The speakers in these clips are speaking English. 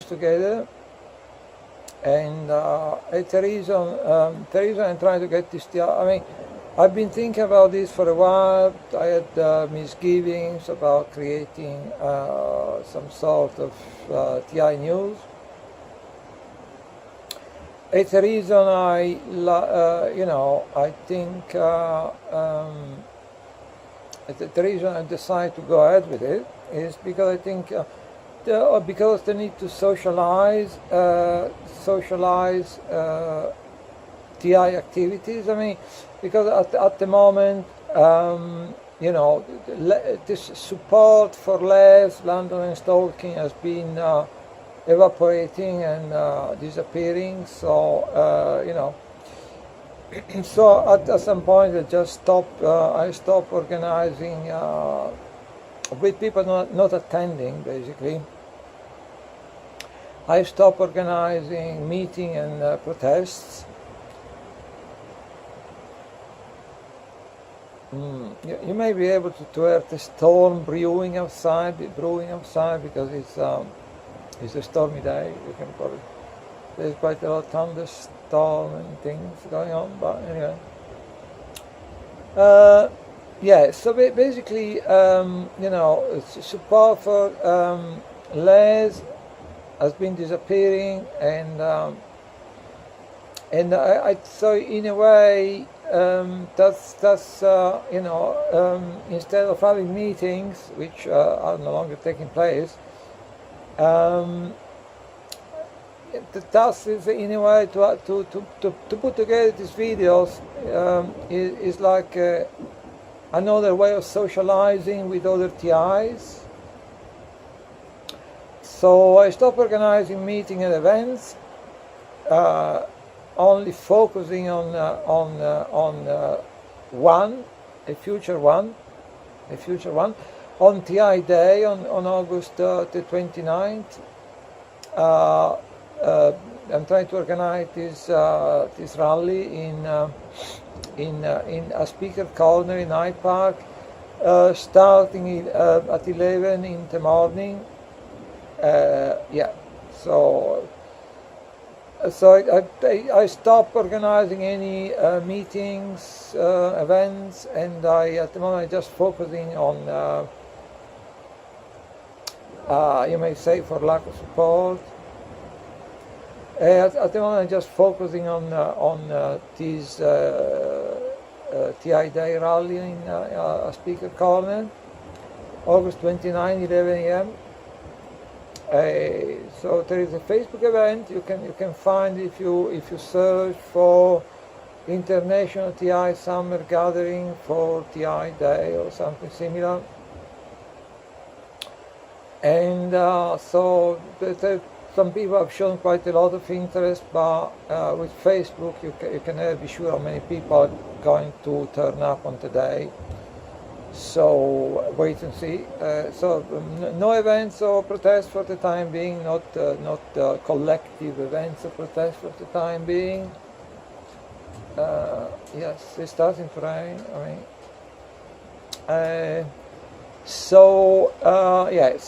together, and the reason I'm trying to get this. I mean, I've been thinking about this for a while. I had misgivings about creating some sort of TI news. It's a reason I think the reason I decided to go ahead with it is because I think because the need to socialize TI activities. I mean, because at the moment, this support for less London and stalking has been evaporating and disappearing. So so at some point I just stopped. I stopped organizing with people not attending. Basically, I stopped organizing meetings and protests. You may be able to hear the storm brewing outside because it's a stormy day. You can probably, there's quite a lot of thunderstorm and things going on, but anyway. Yeah, so basically, support for Les has been disappearing, and so in a way, instead of having meetings which are no longer taking place, the task is in a way to put together these videos is like another way of socializing with other TIs. So I stopped organizing meetings and events, only focusing on a future one, on TI Day on August the 29th. I'm trying to organize this rally in a speaker corner in Hyde Park, starting at 11 in the morning. So I stopped organizing any meetings, events, and at the moment I'm just focusing on, you may say, for lack of support. At the moment I'm just focusing on this TI Day rally in a speaker corner, August 29, 11 a.m. So there is a Facebook event you can find if you search for International TI Summer Gathering for TI Day or something similar. And so some people have shown quite a lot of interest, but with Facebook you can never be sure how many people are going to turn up on the day. So wait and see. So no events or protests for the time being, not collective events or protests for the time being. Yes, it's starting to rain. So it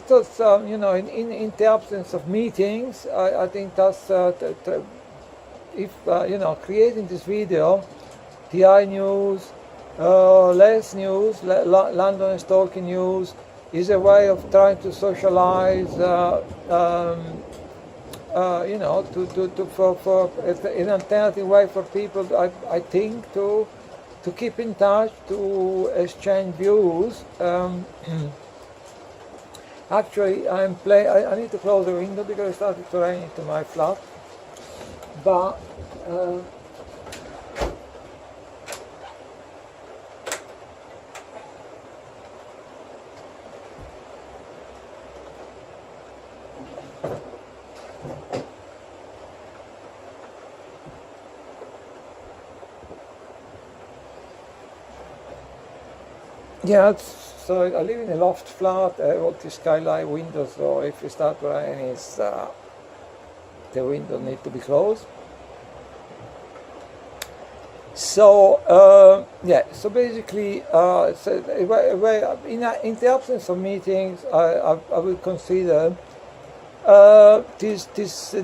was in the absence of meetings, I think that's creating this video, TI news. Less news, London and stalking news, is a way of trying to socialize, for an alternative way for people, I think, to keep in touch, to exchange views. Actually, I need to close the window because it started to rain into my flat, but. Yeah, so I live in a loft flat. I have all these skylight windows, so if it starts raining, the window need to be closed. So so basically, in the absence of meetings, I would consider this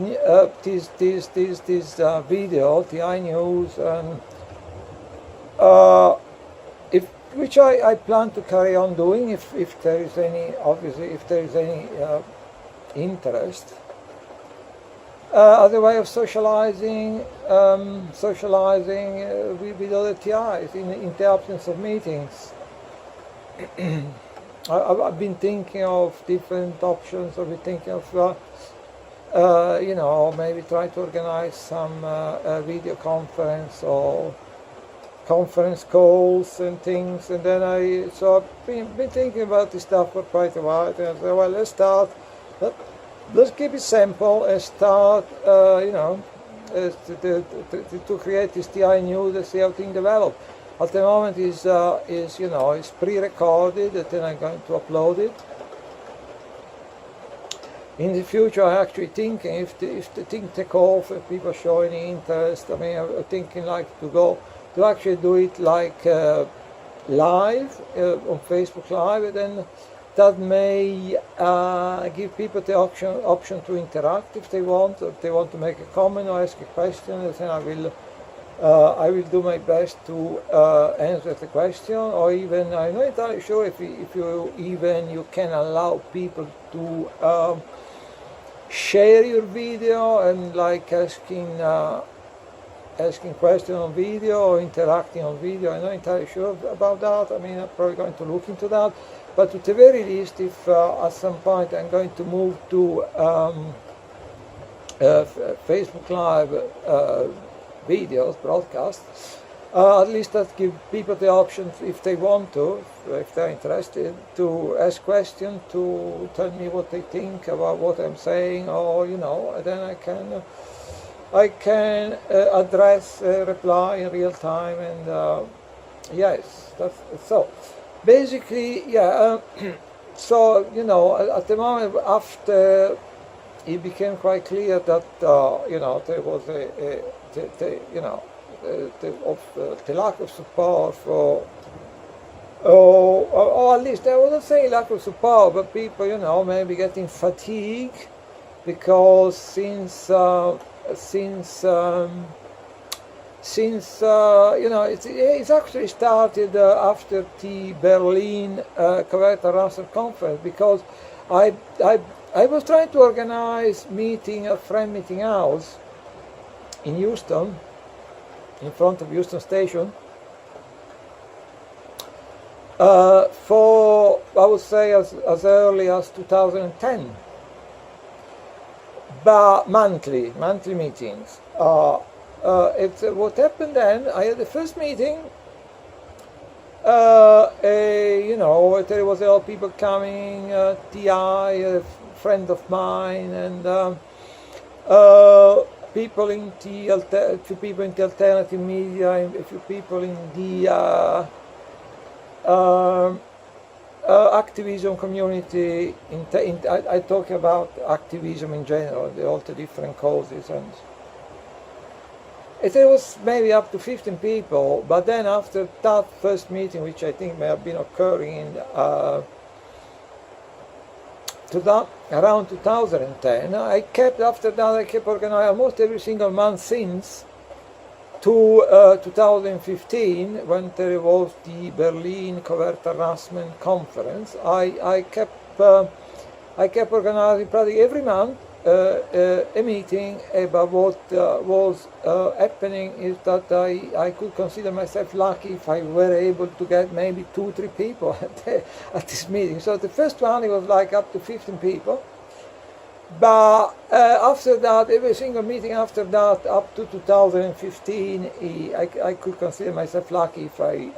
video, TI news, and if which I plan to carry on doing if there is any, obviously if there is any interest, as a way of socializing with other TIs in the absence of meetings. I've been thinking of different options. I've been thinking of you know, maybe try to organize some video conference or conference calls and things, and then I've been thinking about this stuff for quite a while, and I said, well, let's keep it simple and start, you know, to create this TI news and see how things develop. At the moment is you know, is pre-recorded, and then I'm going to upload it. In the future, I'm actually thinking if the thing take off, if people show any interest, I mean, I'm thinking like to actually do it like live on Facebook Live, and then that may give people the option to interact if they want to make a comment or ask a question, and then I will do my best to answer the question, or even, I'm not entirely sure if you can allow people to share your video and like asking questions on video or interacting on video. I'm not entirely sure about that. I mean, I'm probably going to look into that. But at the very least, if at some point I'm going to move to Facebook Live videos, broadcasts, at least that give people the option, if they want to, if they're interested, to ask questions, to tell me what they think about what I'm saying, or, you know, and then I can address, reply in real time, and yes, that's so. Basically, yeah. So, you know, at the moment, after it became quite clear that you know, there was the lack of support for, or at least I wouldn't say lack of support, but people, you know, maybe getting fatigued, because since you know, it's actually started after the Berlin Covert Harassment Conference, because I was trying to organize meeting at Friend Meeting House in Houston, in front of Houston Station, for, I would say, as early as 2010, but monthly meetings. What happened then, I had the first meeting, you know, there was a lot of people coming, TI, a friend of mine, and people in a few people in the alternative media, a few people in the activism community. I talk about activism in general, all the different causes, and there was maybe up to 15 people. But then after that first meeting, which I think may have been occurring in around 2010, after that I kept organizing almost every single month since to 2015, when there was the Berlin Covert Harassment Conference. I kept organizing practically every month a meeting about what was happening. Is that I could consider myself lucky if I were able to get maybe 2-3 people at this meeting. So the first one, it was like up to 15 people. But after that, every single meeting after that, up to 2015, I could consider myself lucky if I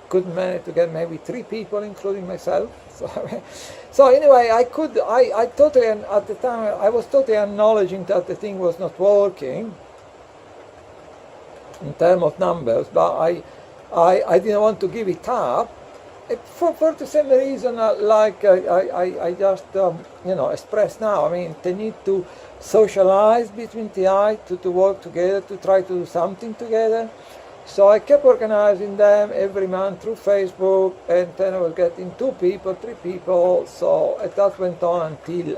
could manage to get maybe 3 people, including myself. So anyway, I totally, at the time, I was totally acknowledging that the thing was not working in terms of numbers, but I didn't want to give it up. For the same reason, like I just express now. I mean, they need to socialize between TI, to work together, to try to do something together. So I kept organizing them every month through Facebook, and then I was getting 2 people, 3 people, so that went on until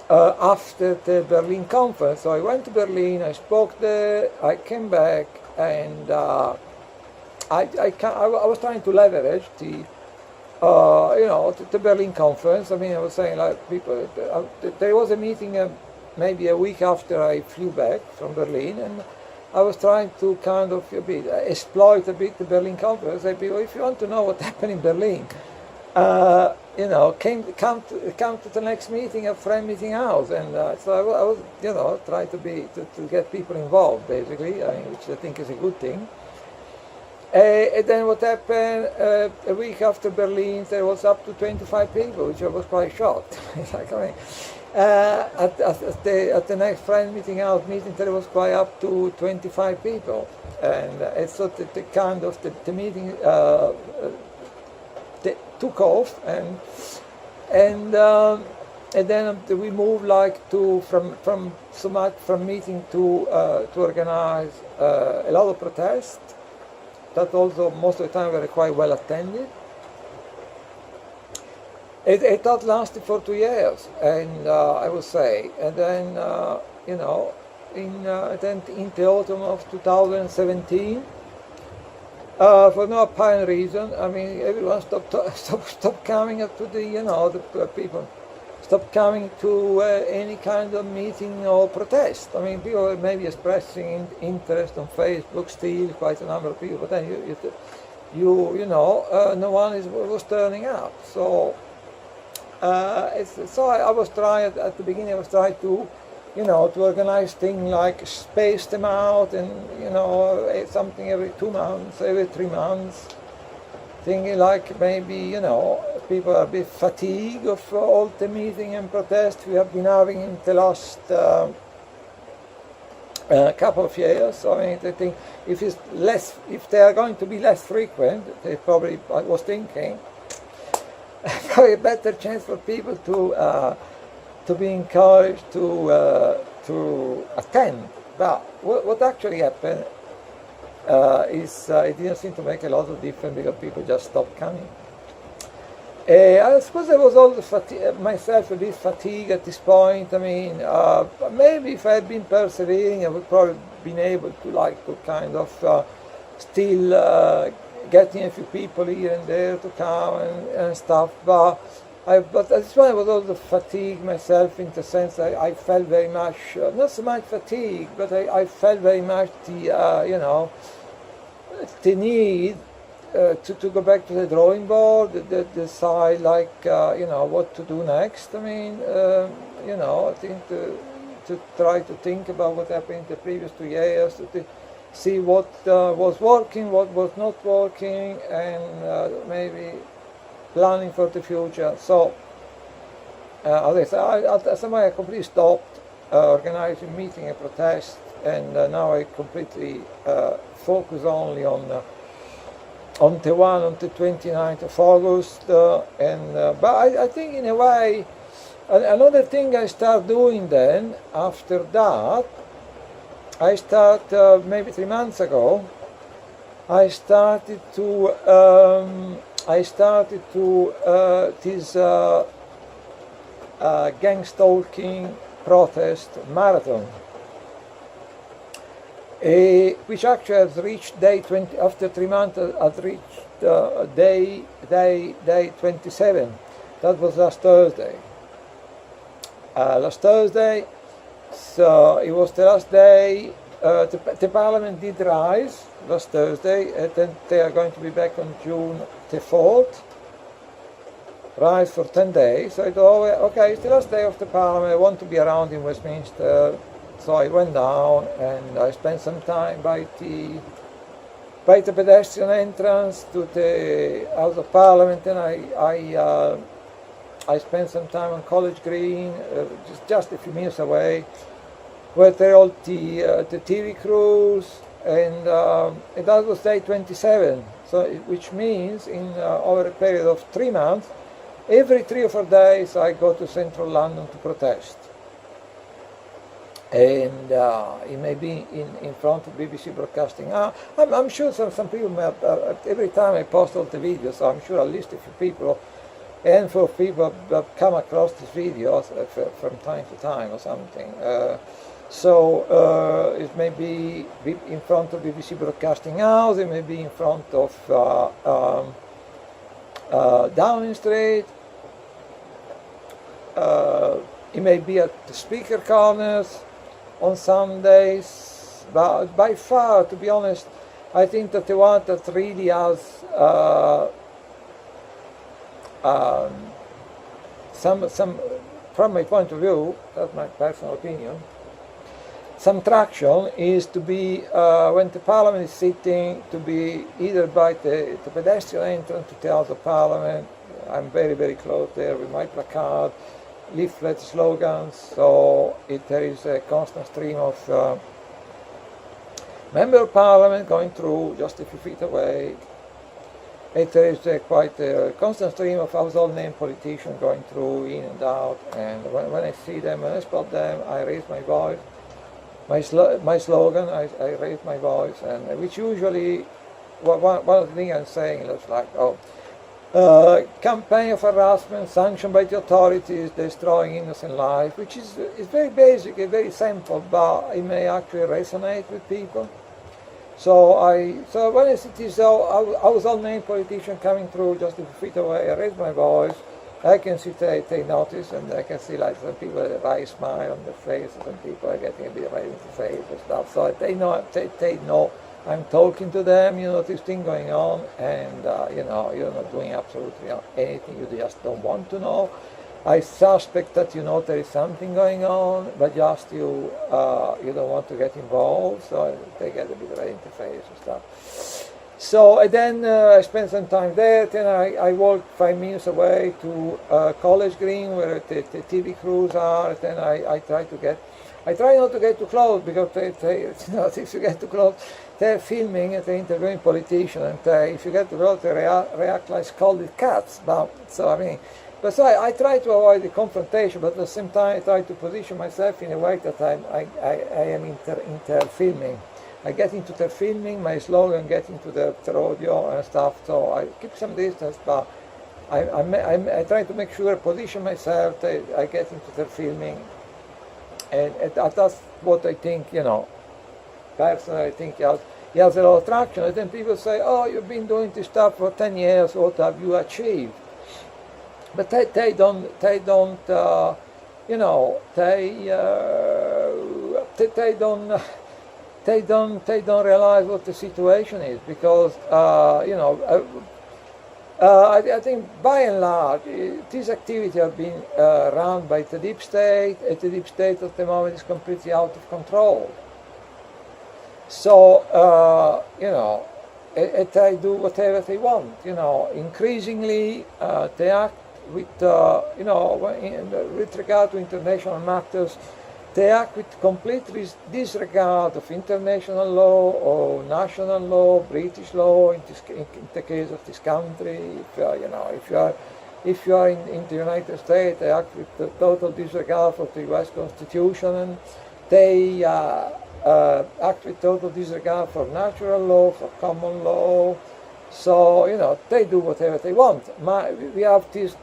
after the Berlin conference. So I went to Berlin, I spoke there, I came back, and I was trying to leverage the the Berlin conference. I mean, I was saying, like, people, there was a meeting maybe a week after I flew back from Berlin, and I was trying to kind of exploit a bit the Berlin conference. Say, people, if you want to know what happened in Berlin, come to the next meeting at Friend Meeting House. And so I was, trying to get people involved, basically, which I think is a good thing. And then what happened, a week after Berlin, there was up to 25 people, which I was quite shocked. It's like, at the next Friend Meeting House meeting, there was quite up to 25 people. And so the kind of the meeting took off, and then we moved from meeting to organize a lot of protests that also most of the time were quite well attended. It that lasted for 2 years, and I would say, and then then in the autumn of 2017. For no apparent reason, I mean, everyone stopped coming up to the people stopped coming to any kind of meeting or protest. I mean, people were maybe expressing interest on Facebook still, quite a number of people, but then no one was turning up. So I was trying at the beginning. I was trying to to organize things like space them out, and something every 2 months, every 3 months. Thinking like maybe people are a bit fatigued of all the meeting and protest we have been having in the last couple of years. So, I mean, I think if they are going to be less frequent, they probably, I was thinking, probably a better chance for people to be encouraged to attend. But what actually happened is it didn't seem to make a lot of difference, because people just stopped coming. I suppose I was also myself a bit fatigued at this point. I mean, maybe if I had been persevering, I would probably been able to kind of still getting a few people here and there to come and stuff. But at this point I was also fatigued myself, in the sense I felt very much, not so much fatigue, but I felt very much the need to go back to the drawing board, decide what to do next. I mean, I think to try to think about what happened in the previous 2 years, to see what was working, what was not working, and maybe planning for the future. So, at some point I completely stopped organizing meeting and protest, and now I completely focus only on the 29th of August. But I think in a way, another thing I start doing then, after that, I start maybe 3 months ago, I started to this gang stalking protest marathon, which actually has reached day 20. After 3 months, has reached day 27. That was last Thursday. So it was the last day. The Parliament did rise last Thursday, and then they are going to be back on June the 4th. Rise for 10 days. So I thought, okay, it's the last day of the Parliament. I want to be around in Westminster. So I went down and I spent some time by the pedestrian entrance to the House of Parliament, and I spent some time on College Green, just a few minutes away, where there are all the TV crews, and that was day 27. So, which means over a period of 3 months, every 3 or 4 days I go to central London to protest. and it may be in front of BBC Broadcasting. I'm sure some people may have, every time I post all the videos, I'm sure at least a few people, a handful of people have come across these videos from time to time or something. So it may be in front of BBC Broadcasting House, it may be in front of Downing Street, it may be at the speaker corners on some days, but by far, to be honest, I think that the one that really has some, from my point of view, that's my personal opinion, some traction is to be, when the Parliament is sitting, to be either by the pedestrian entrance to the House of Parliament. I'm very, very close there with my placard, leaflets, slogans, so there is a constant stream of Member of Parliament going through just a few feet away. And there is quite a constant stream of household name politicians going through, in and out, and when I see them, when I spot them, I raise my voice. My slogan, I raise my voice, and which usually, one of the things I'm saying looks like, campaign of harassment sanctioned by the authorities, destroying innocent life, which is very basic and very simple, but it may actually resonate with people. So when I see this household name politician coming through just a few feet away, I raise my voice. I can see they notice, and I can see like some people have a wry smile on their face, some people are getting a bit red in the face and stuff. So they know I'm talking to them, this thing going on, and you're not doing absolutely anything, you just don't want to know. I suspect that there is something going on, but just you don't want to get involved, so they get a bit red in the face and stuff. So and then I spent some time there, then I walked 5 minutes away to College Green where the TV crews are, then I try not to get too close, because if you get too close, they're filming and they're interviewing politicians, and if you get too close, they react like scolded cats. So I try to avoid the confrontation, but at the same time I try to position myself in a way that I am inter-filming. I get into their filming, my slogan get into their audio and stuff, so I keep some distance, but I try to make sure I position myself, I get into their filming, and that's what I think, personally I think he has a lot of traction. And then people say, oh, you've been doing this stuff for 10 years, what have you achieved? But they don't realize what the situation is, because I think by and large these activities have been run by the deep state, and the deep state at the moment is completely out of control. So they do whatever they want. Increasingly they act with with regard to international matters. They act with complete disregard of international law or national law, British law. In the case of this country, if you are in the United States, they act with the total disregard for the U.S. Constitution, and they act with total disregard for natural law, for common law. So they do whatever they want. We have this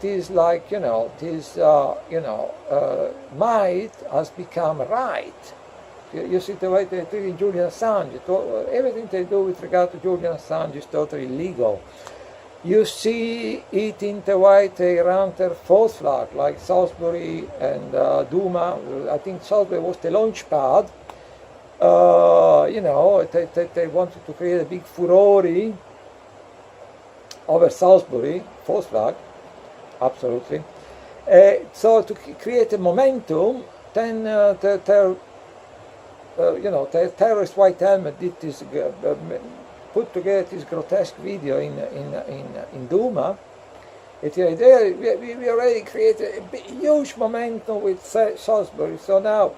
might has become right. You see the way they're treating Julian Assange. Everything they do with regard to Julian Assange is totally illegal. You see it in the way they run their false flag, like Salisbury and Duma. I think Salisbury was the launch pad. They wanted to create a big furore over Salisbury, false flag, absolutely. So to create a momentum, then the terrorist white helmet did this, put together this grotesque video in Duma. We already created a huge momentum with Salisbury. So now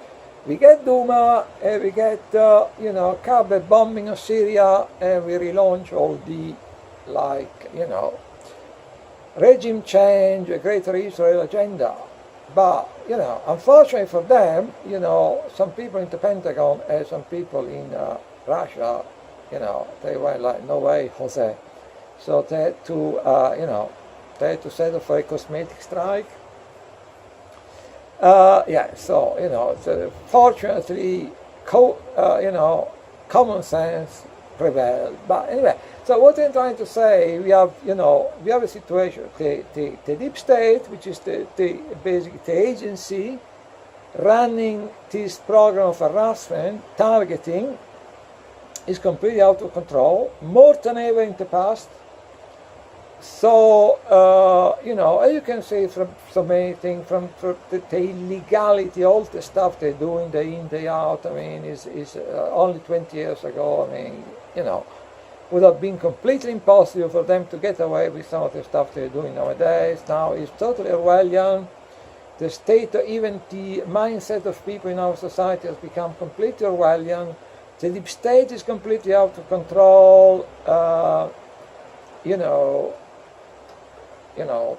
we get Duma, and we get carpet bombing of Syria, and we relaunch all the regime change, a greater Israel agenda. But, unfortunately for them, some people in the Pentagon and some people in Russia, they were like, no way, Jose. So they had to, they had to settle for a cosmetic strike. So, fortunately, common sense prevailed. But anyway, so what I'm trying to say, we have a situation, the deep state, which is basically the agency running this program of harassment, targeting, is completely out of control, more than ever in the past. So, as you can see from so many things, from the illegality, all the stuff they do in day in, day out, I mean, is only 20 years ago, I mean, would have been completely impossible for them to get away with some of the stuff they're doing nowadays. Now it's totally Orwellian. The state, even the mindset of people in our society has become completely Orwellian. The deep state is completely out of control.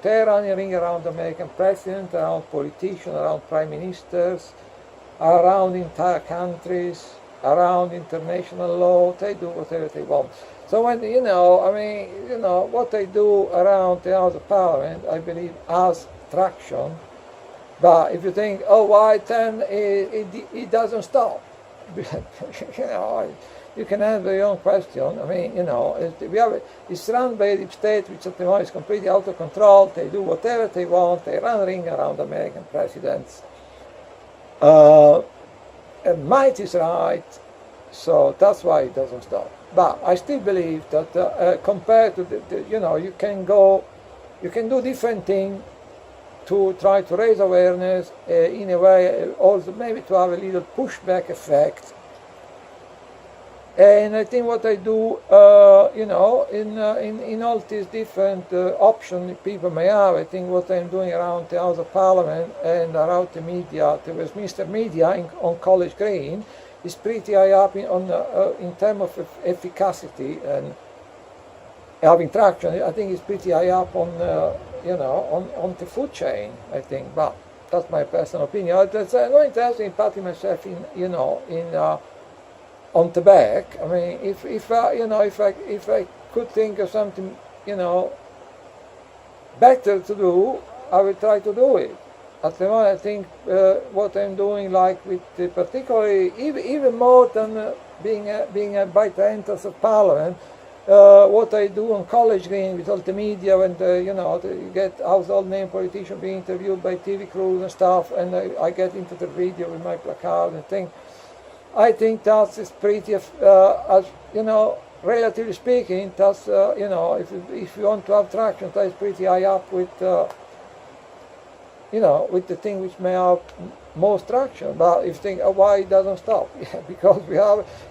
They're running around American presidents, around politicians, around prime ministers, around entire countries, around international law. They do whatever they want. So when, what they do around the House of Parliament, I believe, has traction. But if you think, oh, why then it doesn't stop? You can answer your own question. I mean, it's run by a deep state which at the moment is completely out of control. They do whatever they want. They run ring around American presidents. And might is right, so that's why it doesn't stop. But I still believe that compared to you can do different things to try to raise awareness in a way, also maybe to have a little pushback effect. And I think what I do, in all these different options people may have, I think what I'm doing around the House of Parliament and around the media, the Westminster media on College Green, is pretty high up in terms of efficacy and having traction. I think it's pretty high up on on the food chain, I think. But that's my personal opinion. That's not interested in patting myself on the back. I mean, if I could think of something better to do, I will try to do it. At the moment, I think what I'm doing, like with particularly even more than being a by the entrance of Parliament, what I do on College Green with all the media, when you get household name politicians being interviewed by TV crews and stuff, and I get into the video with my placard and things. I think that is pretty, relatively speaking, that's if you want to have traction, that is pretty high up with with the thing which may have most traction. But if you think, why it doesn't stop? Yeah, because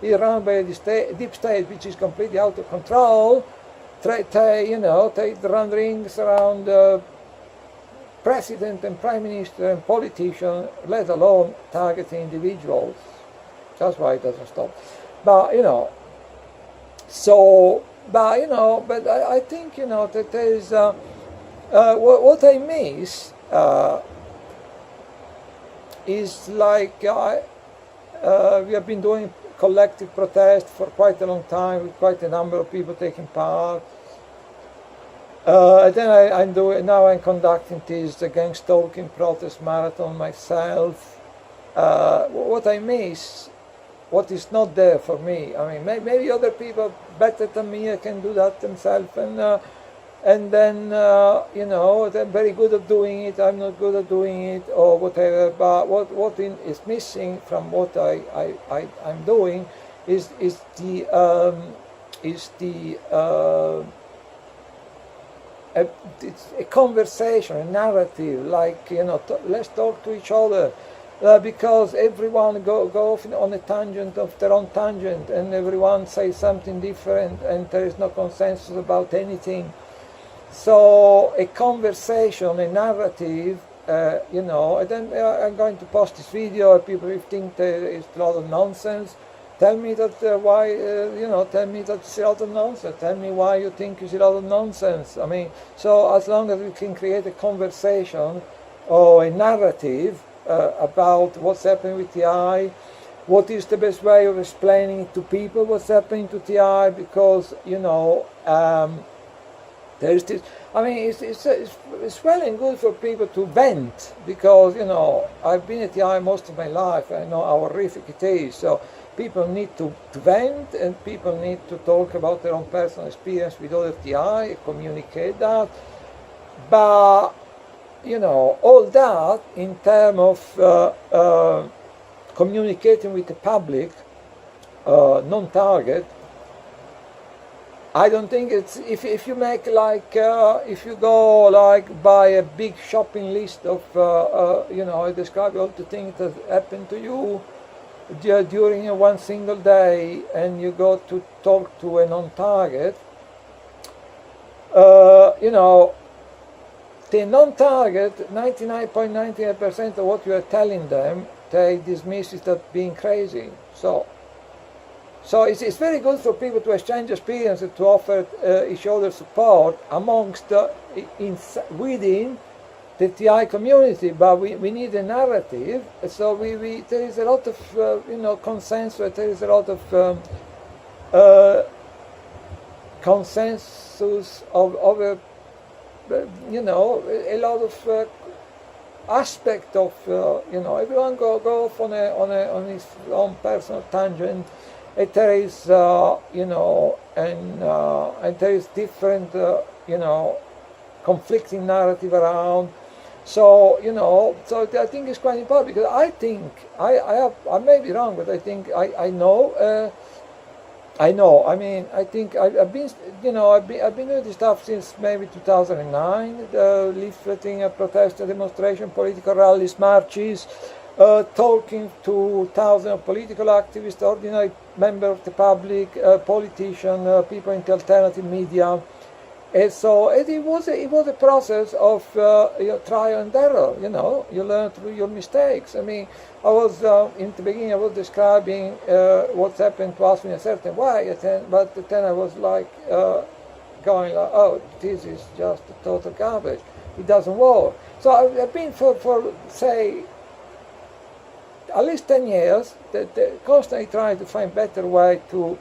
it's run by the deep state, which is completely out of control. They run rings around president and prime minister and politicians, let alone targeting individuals. That's why it doesn't stop. But but I think that there is what I miss. Is like we have been doing collective protest for quite a long time, with quite a number of people taking part. And then I'm conducting this End Stalking protest marathon myself. What I miss, what is not there for me. I mean, maybe other people better than me can do that themselves, and then they're very good at doing it. I'm not good at doing it, or whatever. But what is missing from what I'm doing is a conversation, a narrative. Like let's talk to each other. Because everyone go off on a tangent of their own tangent, and everyone says something different, and there is no consensus about anything. So a conversation, a narrative, and then I'm going to post this video. People think there is a lot of nonsense. Tell me that tell me that it's a lot of nonsense. Tell me why you think it's a lot of nonsense. I mean, so as long as we can create a conversation, or a narrative about what's happening with TI. What is the best way of explaining to people what's happening to TI? Because there's this. I mean, it's well and good for people to vent, because I've been at TI most of my life. I know how horrific it is. So people need to vent, and people need to talk about their own personal experience with other TI, communicate that. But all that in terms of communicating with the public, non-target. I don't think it's, if you make if you go buy a big shopping list of I describe all the things that happen to you during one single day, and you go to talk to a non-target, the non-target, 99.98% of what you are telling them, they dismiss it as being crazy. So it's very good for people to exchange experiences, to offer each other support amongst within the TI community. But we need a narrative. So there is a lot of consensus. There is a lot of consensus over a lot of aspect of everyone go off on his own personal tangent. And there is and there is different conflicting narrative around. So so I think it's quite important, because I think I may be wrong, but I think I know. I mean, I think I've been doing this stuff since maybe 2009. Leafleting, protest, demonstration, political rallies, marches, talking to thousands of political activists, ordinary members of the public, politicians, people in the alternative media. And so it was a process of trial and error. You learn through your mistakes. I mean, I was in the beginning I was describing what's happened to us in a certain way, but then I was going oh, this is just a total garbage. It doesn't work. So I've been for say at least 10 years constantly trying to find better way to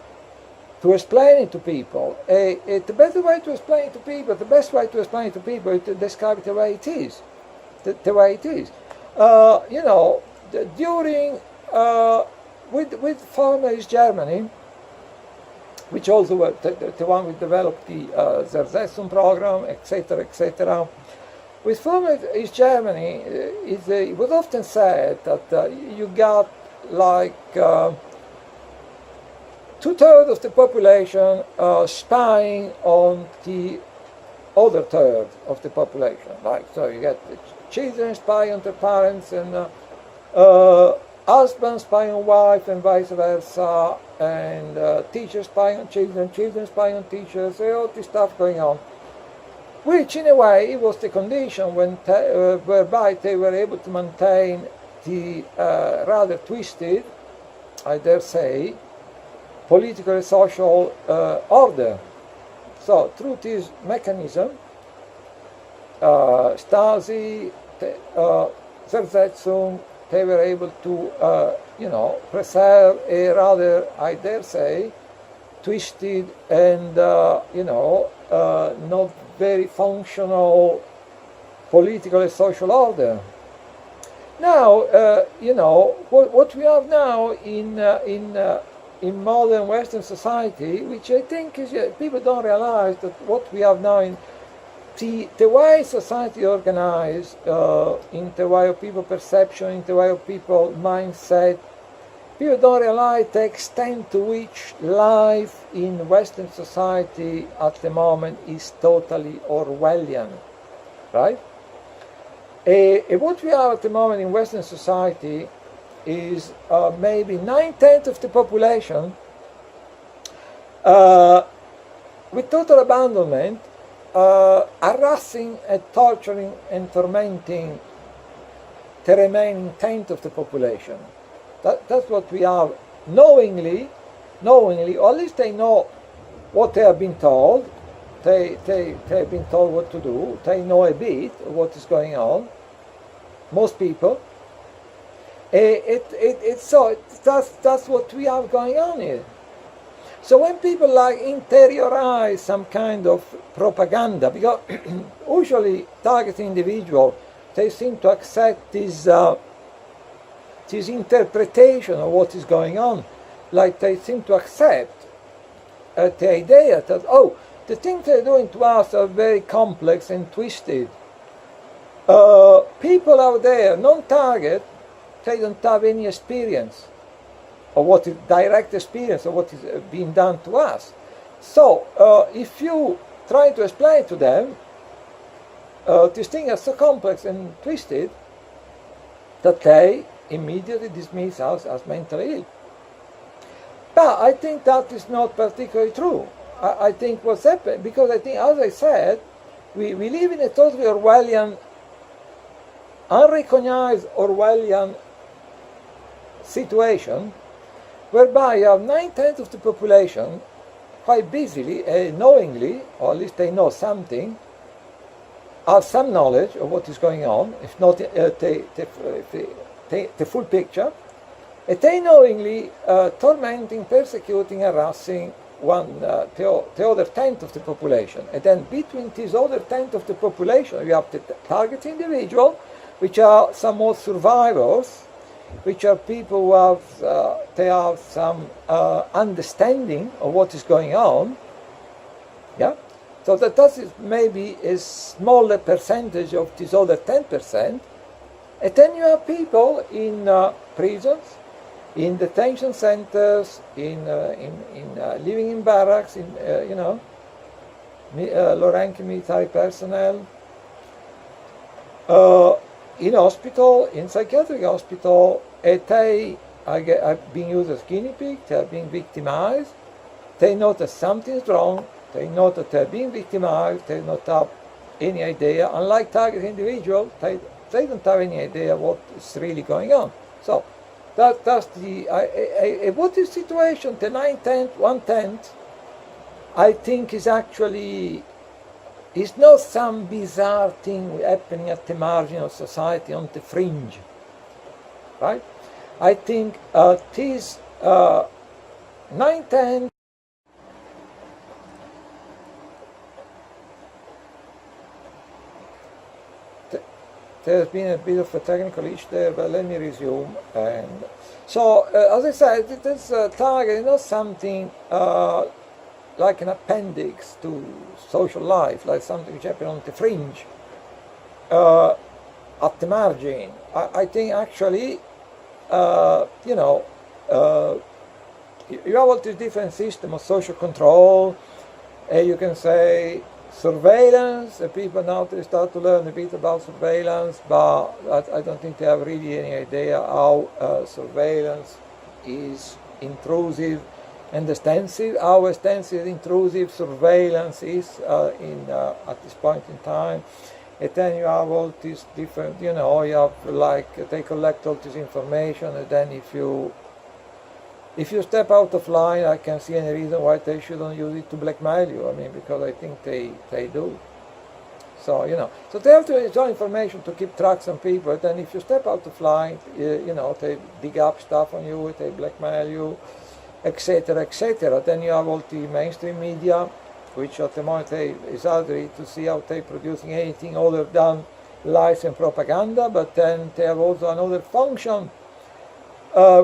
explain it to people. The better way to explain it to people, the best way to explain it to people is to describe it the way it is. The way it is. During with former East Germany, which also were the one who developed the Zersetzung program, etc., etc. With former East Germany, it was often said that you got 2/3 of the population spying on the other third of the population. So you get the children spying on their parents, and husbands spying on wife, and vice versa, and teachers spying on children, children spying on teachers, all this stuff going on. Which, in a way, it was the condition whereby they were able to maintain the rather twisted, I dare say, political and social order. So through this mechanism, Stasi, Zersetzung, they were able to, preserve a rather, I dare say, twisted and, not very functional political and social order. Now, what we have now in modern Western society, which I think is, people don't realize that what we have now in the way society organized, in the way of people perception, in the way of people mindset, people don't realize the extent to which life in Western society at the moment is totally Orwellian, right? And what we have at the moment in Western society is maybe 9/10 of the population with total abandonment, harassing and torturing and tormenting the remaining 10th of the population. That's what we have knowingly, or at least they know what they have been told. They have been told what to do. They know a bit of what is going on. most people. That's what we have going on here. So when people like interiorize some kind of propaganda, because usually targeting individual, they seem to accept this interpretation of what is going on, like they seem to accept the idea that, oh, the things they're doing to us are very complex and twisted. People out there, non-target, they don't have any experience of what is direct experience of what is being done to us. So if you try to explain to them, these things are so complex and twisted that they immediately dismiss us as mentally ill. But I think that is not particularly true. I think what's happened, because I think, as I said, we live in a totally Orwellian, unrecognized Orwellian situation, whereby you have 9/10 of the population quite busily, knowingly, or at least they know something, have some knowledge of what is going on, if not the full picture, and they knowingly tormenting, persecuting, harassing the other 10th of the population. And then between this other 10th of the population, you have the target individual, which are somewhat survivors, which are people who have some understanding of what is going on. Yeah, so that is maybe a smaller percentage of this other 10%. And then you have people in prisons, in detention centers, in living in barracks, in low-ranking military personnel, in hospital, in psychiatric hospital, and they are being used as guinea pigs, they are being victimized, they know that something's wrong, they know that they're being victimized, they don't have any idea. Unlike target individuals, they don't have any idea what is really going on. So that's what is the situation? The 9/10, 1/10, I think is actually, it's not some bizarre thing happening at the margin of society, on the fringe, right? I think this 9/10, there's been a bit of a technical issue there, but let me resume. And so, as I said, this target is not something like an appendix to social life, like something which happens on the fringe, at the margin. I think actually, you have all this different system of social control, you can say surveillance. People now they start to learn a bit about surveillance, but I don't think they have really any idea how surveillance is intrusive and extensive, how extensive, intrusive surveillance is at this point in time. And then you have all these different, you have like, they collect all this information, and then if you step out of line, I can't see any reason why they shouldn't use it to blackmail you. I mean, because I think they do. So, so they have to use all information to keep tracks on people. And then if you step out of line, they dig up stuff on you, they blackmail you, etc., etc. Then you have all the mainstream media, which at the moment is hard to see how they're producing anything other than lies and propaganda. But then they have also another function,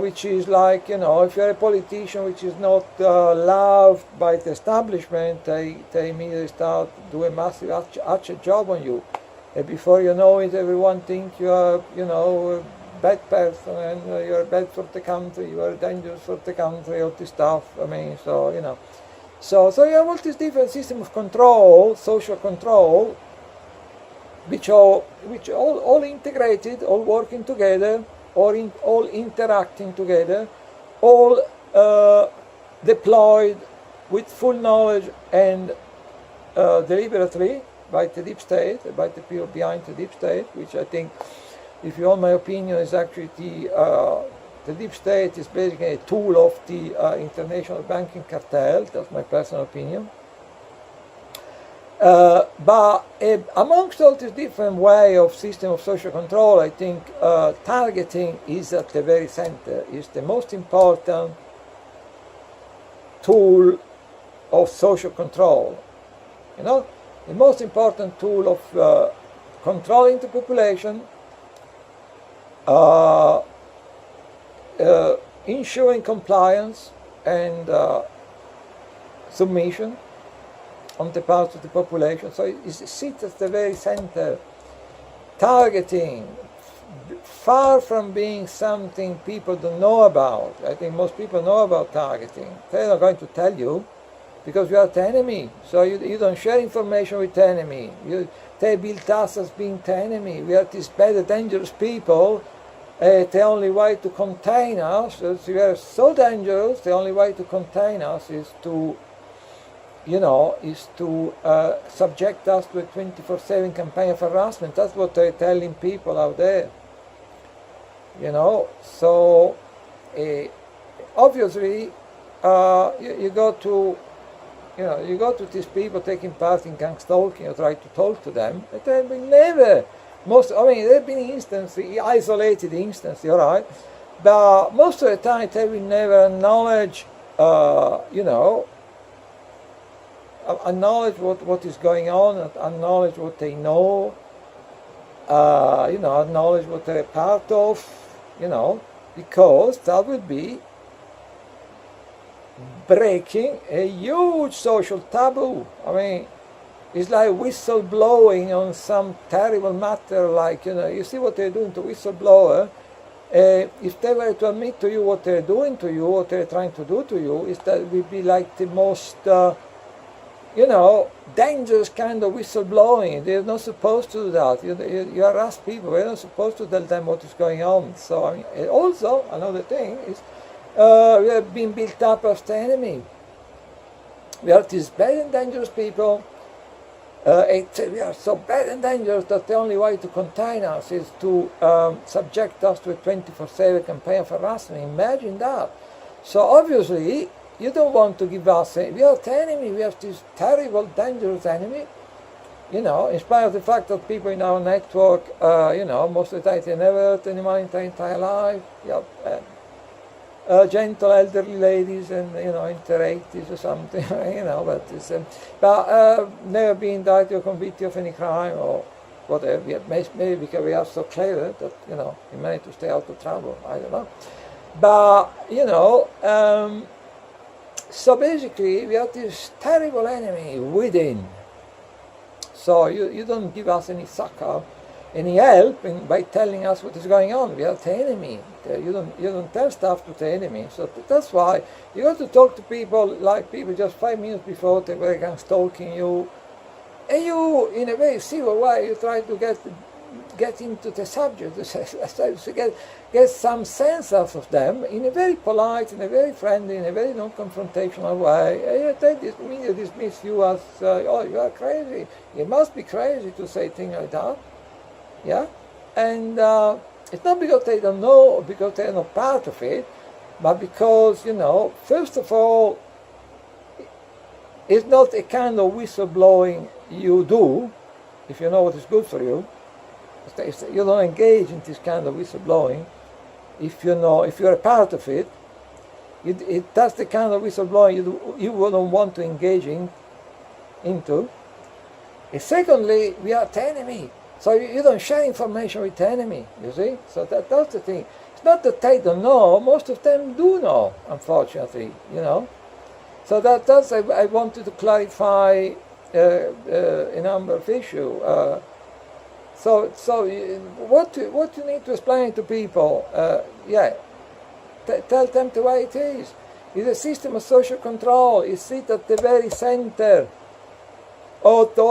which is like, if you're a politician which is not loved by the establishment, they immediately start doing a massive archer job on you. And before you know it, everyone thinks you are, a bad person, and you're bad for the country, you are dangerous for the country, all this stuff. I mean, so, So you have all this different system of control, social control, which all integrated, all working together, all interacting together, all deployed with full knowledge and deliberately by the deep state, by the people behind the deep state, which I think, if you want my opinion, is actually the deep state is basically a tool of the international banking cartel. That's my personal opinion. But amongst all these different way of system of social control, I think targeting is at the very center, is the most important tool of social control. You know, the most important tool of controlling the population, ensuring compliance and submission on the part of the population. So it sits at the very center. Targeting, far from being something people don't know about. I think most people know about targeting. They're not going to tell you because we are the enemy. So you don't share information with the enemy. They built us as being the enemy. We are these bad, dangerous people. The only way to contain us, is we are so dangerous, the only way to contain us is to, subject us to a 24/7 campaign of harassment. That's what they're telling people out there. So obviously you go to these people taking part in gang stalking or try to talk to them, but they will never. There have been instances, isolated instances, all right, but most of the time they will never acknowledge, acknowledge what is going on, acknowledge what they know, acknowledge what they're a part of, because that would be breaking a huge social taboo. It's like whistleblowing on some terrible matter, like, you see what they're doing to whistleblower. If they were to admit to you what they're doing to you, what they're trying to do to you, that would be like the most, dangerous kind of whistleblowing. They're not supposed to do that. You harass people, we're not supposed to tell them what is going on. So, also, another thing is, we have been built up as the enemy. We are these bad and dangerous people. We are so bad and dangerous that the only way to contain us is to subject us to a 24/7 campaign of harassment. Imagine that. So obviously, you don't want to give us we are the enemy. We have this terrible, dangerous enemy. In spite of the fact that people in our network, most of the time they never hurt anyone in their entire life. Gentle elderly ladies and in their 80s or something, but never been indicted or convicted of any crime or whatever. Maybe because we are so clever that we manage to stay out of trouble. I don't know, but so basically we have this terrible enemy within. So you don't give us any succor, any help by telling us what is going on. We are the enemy. You don't tell stuff to the enemy. So that's why you got to talk to people like people just 5 minutes before they were stalking you, and you, in a very civil way, you try to get into the subject, to get some sense out of them in a very polite, in a very friendly, in a very non-confrontational way. And they dismiss you as, you are crazy. You must be crazy to say things like that. Yeah, and it's not because they don't know or because they're not part of it, but because, first of all, it's not a kind of whistleblowing you do if you know what is good for you. You don't engage in this kind of whistleblowing if you're a part of it. That's the kind of whistleblowing you wouldn't want to engage into. And secondly, we are the enemy. So you don't share information with the enemy, you see? So that's the thing. It's not that they don't know, most of them do know, unfortunately, So that's I wanted to clarify a number of issues. So what you need to explain to people, tell them the way it is. It's a system of social control. It sits at the very center. All the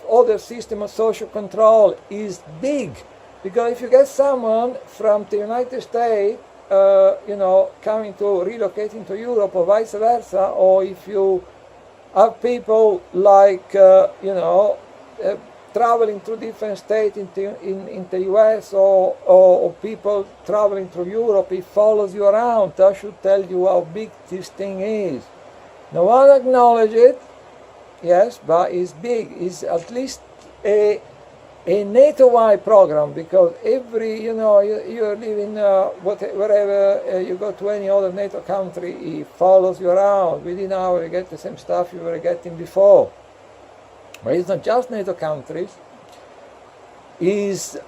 other system of social control is big, because if you get someone from the United States, relocating to Europe or vice versa, or if you have people like, traveling through different states in the US or people traveling through Europe, it follows you around. That should tell you how big this thing is. No one acknowledges it. yes, but it's big. It's at least a NATO-wide program, because every, you live in wherever you go to any other NATO country, it follows you around. Within an hour you get the same stuff you were getting before. But it's not just NATO countries. Is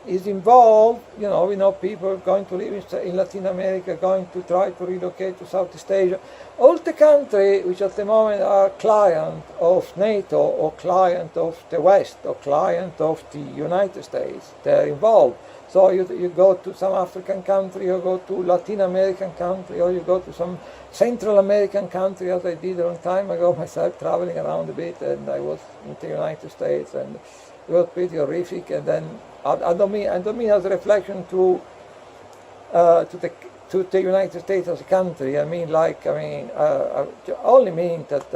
is involved. We know people going to live in Latin America, going to try to relocate to Southeast Asia. All the countries which at the moment are client of NATO or client of the West or client of the United States, they're involved. So you go to some African country, or go to Latin American country, or you go to some Central American country, as I did a long time ago myself, traveling around a bit, and I was in the United States, and it was pretty horrific. And then I don't mean as a reflection to the United States as a country. I only mean that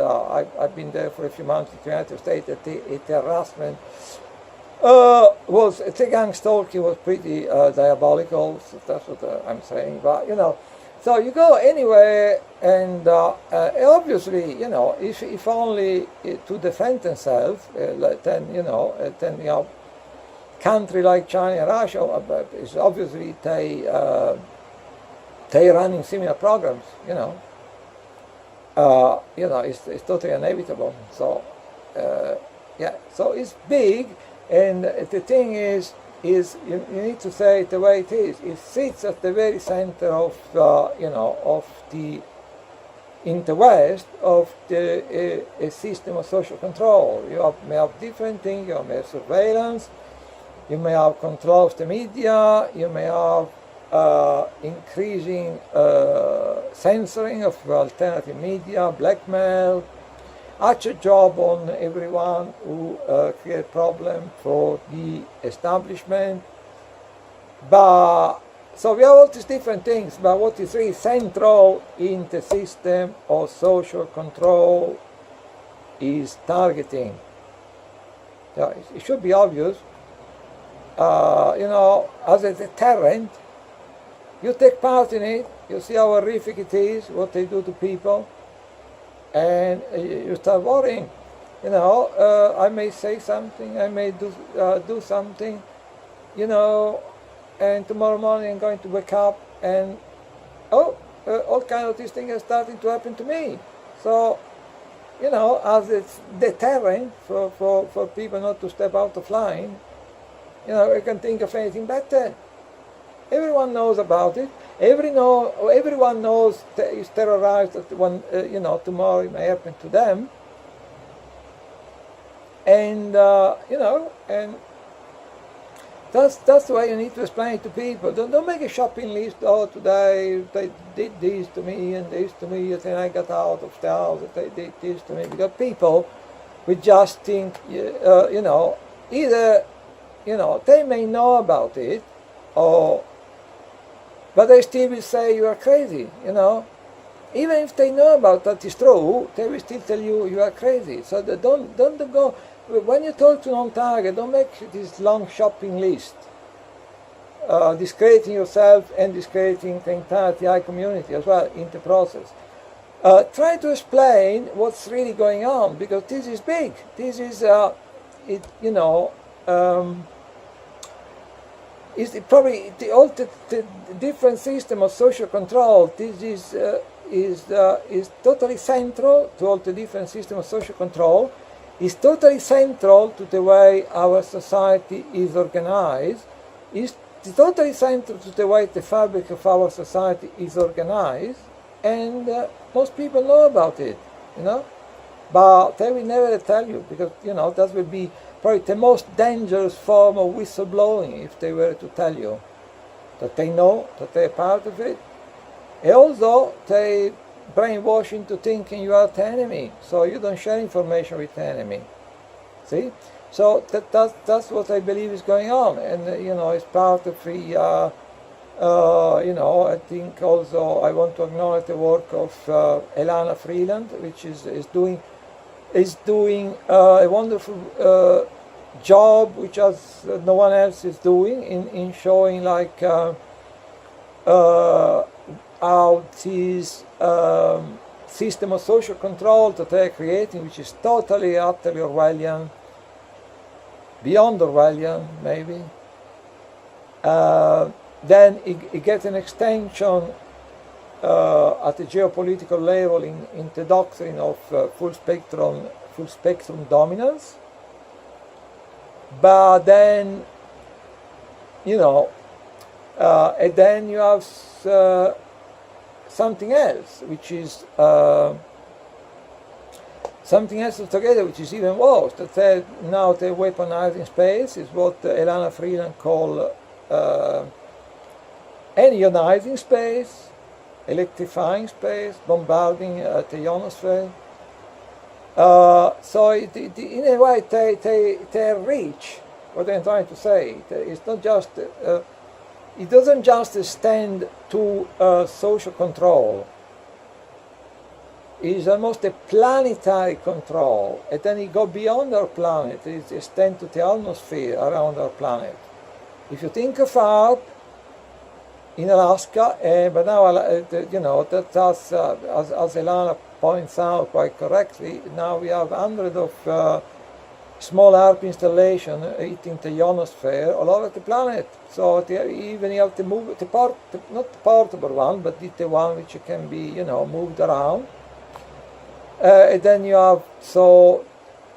I've been there for a few months in the United States. That the harassment the gang stalking was pretty diabolical. So that's what I'm saying. But so you go anywhere, and obviously, if only to defend themselves, then country like China and Russia is obviously they running similar programs. It's totally inevitable. So so it's big, and the thing is you need to say it the way it is. It sits at the very center of in the West of a system of social control. You may have different things. You may have surveillance. You may have control of the media. You may have increasing censoring of alternative media, blackmail, actual job on everyone who create problem for the establishment. But so we have all these different things, but what is really central in the system of social control is targeting. It should be obvious. As a deterrent, you take part in it, you see how horrific it is, what they do to people, and you start worrying. I may say something, I may do something, and tomorrow morning I'm going to wake up and all kinds of these things are starting to happen to me. So, as a deterrent for people not to step out of line, I can think of anything better. Everyone knows about it. Everyone knows that is terrorized that tomorrow it may happen to them. And and that's the way you need to explain it to people. Don't make a shopping list. Oh, today they did this to me and this to me, and then I got out of the house. They did this to me, because people would just think, either they may know about it, but they still will say you are crazy. Even if they know about that is true, they will still tell you you are crazy. So don't go. When you talk to non-target, don't make this long shopping list, discrediting yourself and discrediting the entire TI community as well in the process. Try to explain what's really going on, because this is big. This is is probably the different system of social control. This is totally central to all the different system of social control. Is totally central to the way our society is organized. Is totally central to the way the fabric of our society is organized, and most people know about it, but they will never tell you, because that will be probably the most dangerous form of whistleblowing if they were to tell you that they know, that they're part of it. And also, they brainwash into thinking you are the enemy, so you don't share information with the enemy. See? So that's what I believe is going on, and it's part of the I think also I want to acknowledge the work of Elana Freeland, which is doing a wonderful job, which no one else is doing, in showing how these system of social control that they're creating, which is totally, utterly Orwellian, beyond Orwellian, maybe, then it gets an extension at the geopolitical level in the doctrine of full spectrum dominance. But then, and then you have something else, which is something else altogether, which is even worse. That now they're weaponizing space, is what Elana Freeland called ionizing space, electrifying space, bombarding the ionosphere. So in a way, they reach what I'm trying to say. It's not just, it doesn't just extend to social control. It is almost a planetary control, and then it goes beyond our planet. It extends to the atmosphere around our planet. If you think of Earth in Alaska, but now, that as Elana points out quite correctly, now we have hundreds of small HARP installations hitting the ionosphere all over the planet. So even you have to move not the portable one, but the one which can be, moved around. And then you have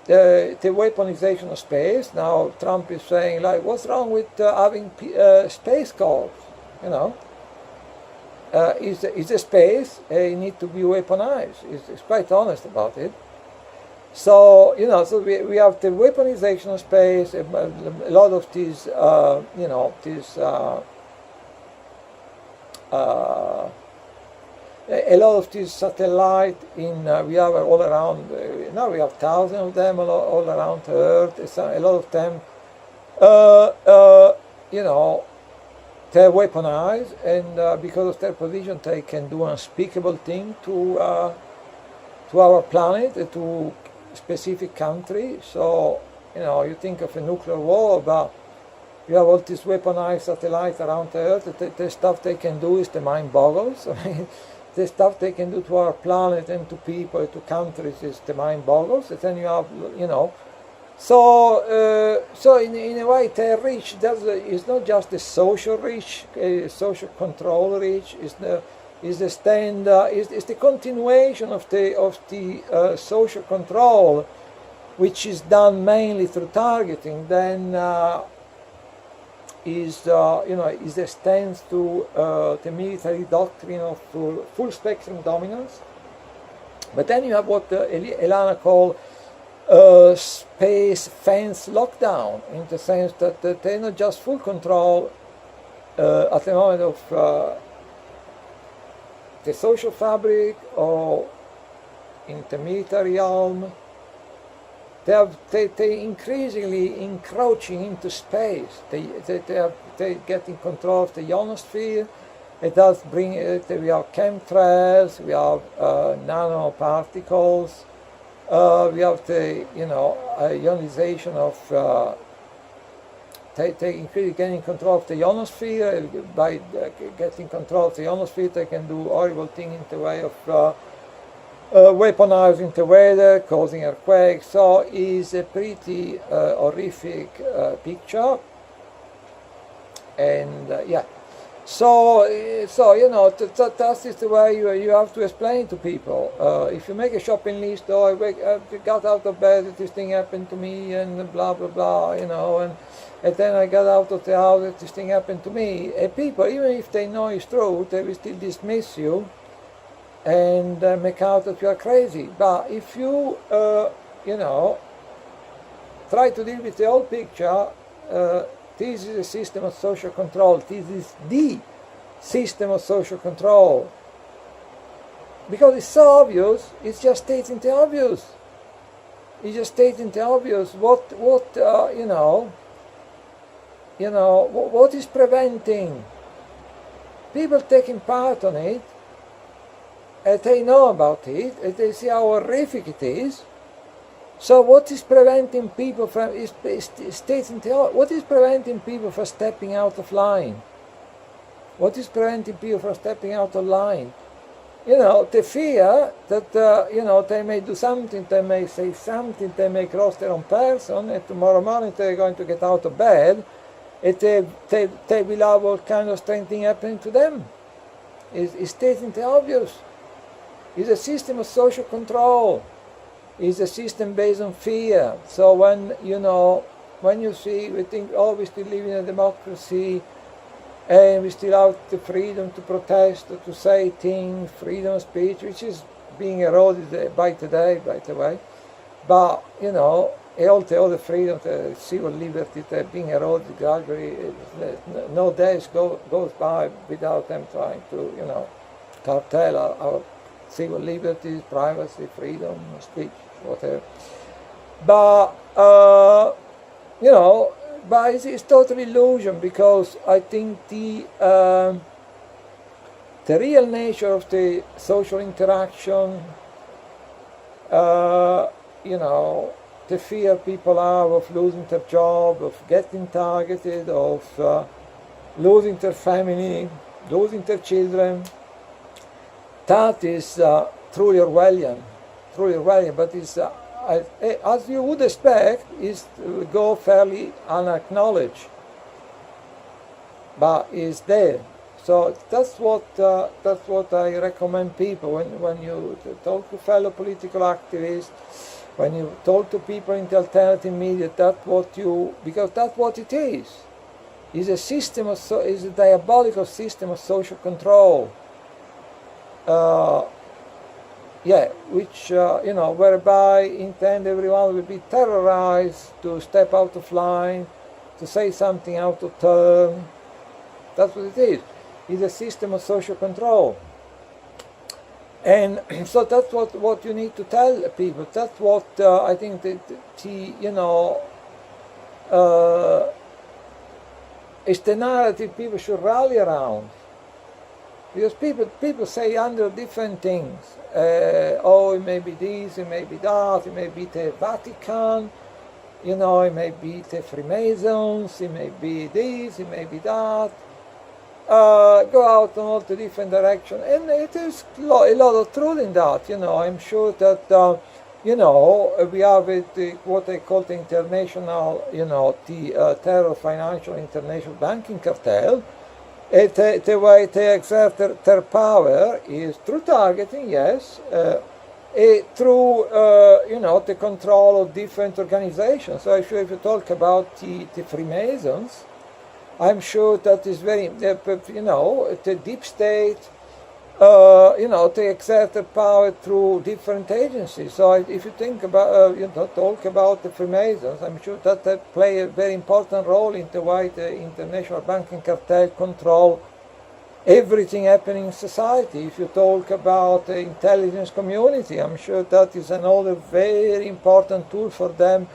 the weaponization of space. Now Trump is saying, like, what's wrong with having space corps? Is the space need to be weaponized? He's quite honest about it. So so we have the weaponization of space. A lot of these a lot of these satellites we have all around. Now we have thousands of them all around the Earth. A lot of them, they're weaponized, and because of their position, they can do unspeakable things to our planet, to specific country. So you think of a nuclear war, but you have all these weaponized satellites around the Earth. The stuff they can do is the mind boggles. I mean, the stuff they can do to our planet and to people, to countries, is the mind boggles. And then you have, so in a way, their reach is not just a social reach, a social control reach. Is the continuation of the social control, which is done mainly through targeting. Then is extends to the military doctrine of full spectrum dominance. But then you have what Elana called space fence lockdown, in the sense that they're not just full control at the moment of the social fabric or in the military realm. They increasingly encroaching into space. They get in control of the ionsphere. It does bring. We have chemtrails. We have nanoparticles. We have the ionization of. They increasingly getting control of the ionosphere. By getting control of the ionosphere, they can do horrible things in the way of. Weaponizing the weather, causing earthquakes. So it's a pretty horrific picture, and so that is the way you have to explain to people. If you make a shopping list, I got out of bed, this thing happened to me, and blah blah blah, and then I got out of the house, this thing happened to me. And people, even if they know it's true, they will still dismiss you and make out that you are crazy. But if you, try to deal with the whole picture, this is a system of social control. This is the system of social control. Because it's so obvious, it's just stating the obvious. It's just stating the obvious. What is preventing people taking part on it? They know about it, and they see how horrific it is. So what is preventing people from what is preventing people from stepping out of line? What is preventing people from stepping out of line? the fear that, they may do something, they may say something, they may cross their own person, and tomorrow morning they're going to get out of bed, and they will have all kind of strange things happening to them. It's stating the obvious. It's a system of social control. It's a system based on fear. So when you see, we think, oh, we still live in a democracy, and we still have the freedom to protest, to say things, freedom of speech, which is being eroded by today, by the way. But, all the other freedom, the civil liberty, they're being eroded gradually. No days goes by without them trying to, curtail our civil liberties, privacy, freedom, speech, whatever. But, but it's total illusion, because I think the real nature of the social interaction, the fear people have of losing their job, of getting targeted, of losing their family, losing their children, that is truly Orwellian, but it's as you would expect, is go fairly unacknowledged, but is there. So that's what I recommend people when you talk to fellow political activists, when you talk to people in the alternative media. Because that's what it is. It's a system is a diabolical system of social control. Which, whereby intend everyone will be terrorized to step out of line, to say something out of turn. That's what it is. It's a system of social control. And so that's what you need to tell people. That's what I think is the narrative people should rally around. Because people say under different things. It may be this, it may be that, it may be the Vatican, it may be the Freemasons, it may be this, it may be that. Go out in all the different directions, and it is a lot of truth in that. I'm sure that we have what they call the international, the terror financial international banking cartel. The way they exert their power is through targeting, yes, through the control of different organizations. So if you talk about the Freemasons, I'm sure that is very, the deep state, they exert their power through different agencies. So if you think about, talk about the Freemasons, I'm sure that they play a very important role in the way the international banking cartel control everything happening in society. If you talk about the intelligence community, I'm sure that is another very important tool for them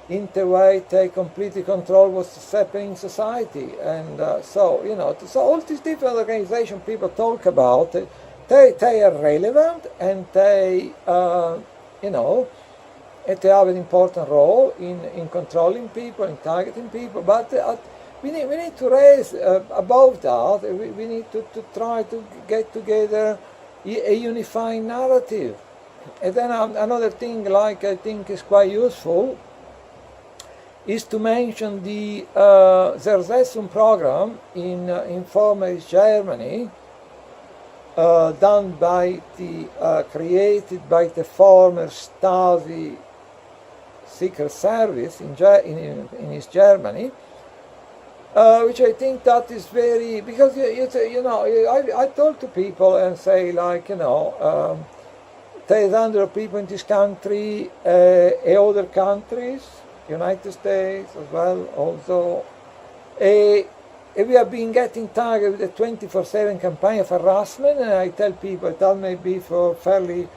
in the way they completely control what's happening in society. And so all these different organizations people talk about, they are relevant, and they they have an important role in controlling people, in targeting people. But we need to raise above that. We need to try to get together a unifying narrative. And then another thing, like I think is quite useful, is to mention the Zerzessum program in former East Germany, done by created by the former Stasi secret service in East Germany, which I think that is very, because I talk to people and say, like, there's hundreds of people in this country, other countries, United States as well, also. We have been getting targeted with a 24/7 campaign of harassment, and I tell people that may be for fairly,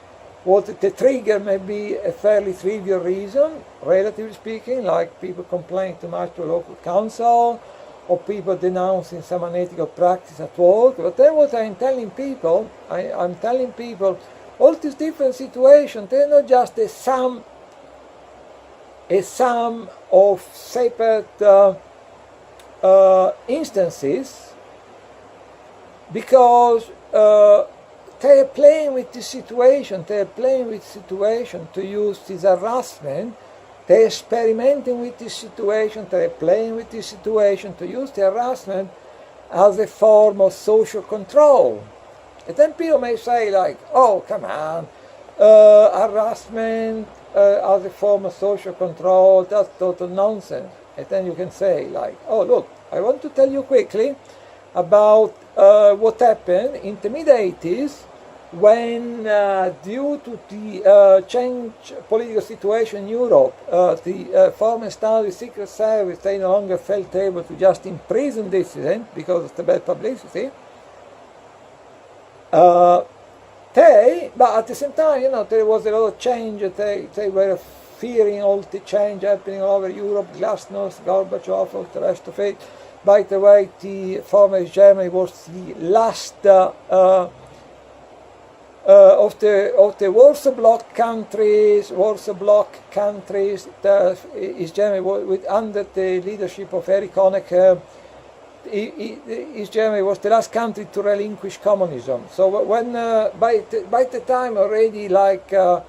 the trigger may be a fairly trivial reason, relatively speaking, like people complaining too much to a local council, or people denouncing some unethical practice at work. But then what I'm telling people, I'm telling people, all these different situations, they're not just a sum of separate instances, because they are playing with the situation. They are playing with the situation to use this harassment. They are experimenting with this situation. They are playing with this situation to use the harassment as a form of social control. And then people may say, like, oh, come on, harassment as a form of social control, that's total nonsense. And then you can say, like, oh, look, I want to tell you quickly about what happened in the mid-80s when, due to the changed political situation in Europe, the former Stasi Secret Service, they no longer felt able to just imprison dissidents because of the bad publicity. But at the same time, you know, there was a lot of change. They were fearing all the change happening all over Europe, Glasnost, Gorbachev, all the rest of it. By the way, the former Germany was the last of the Warsaw Bloc countries. East Germany was under the leadership of Erich Honecker. East Germany was the last country to relinquish communism. So when by the time already, like the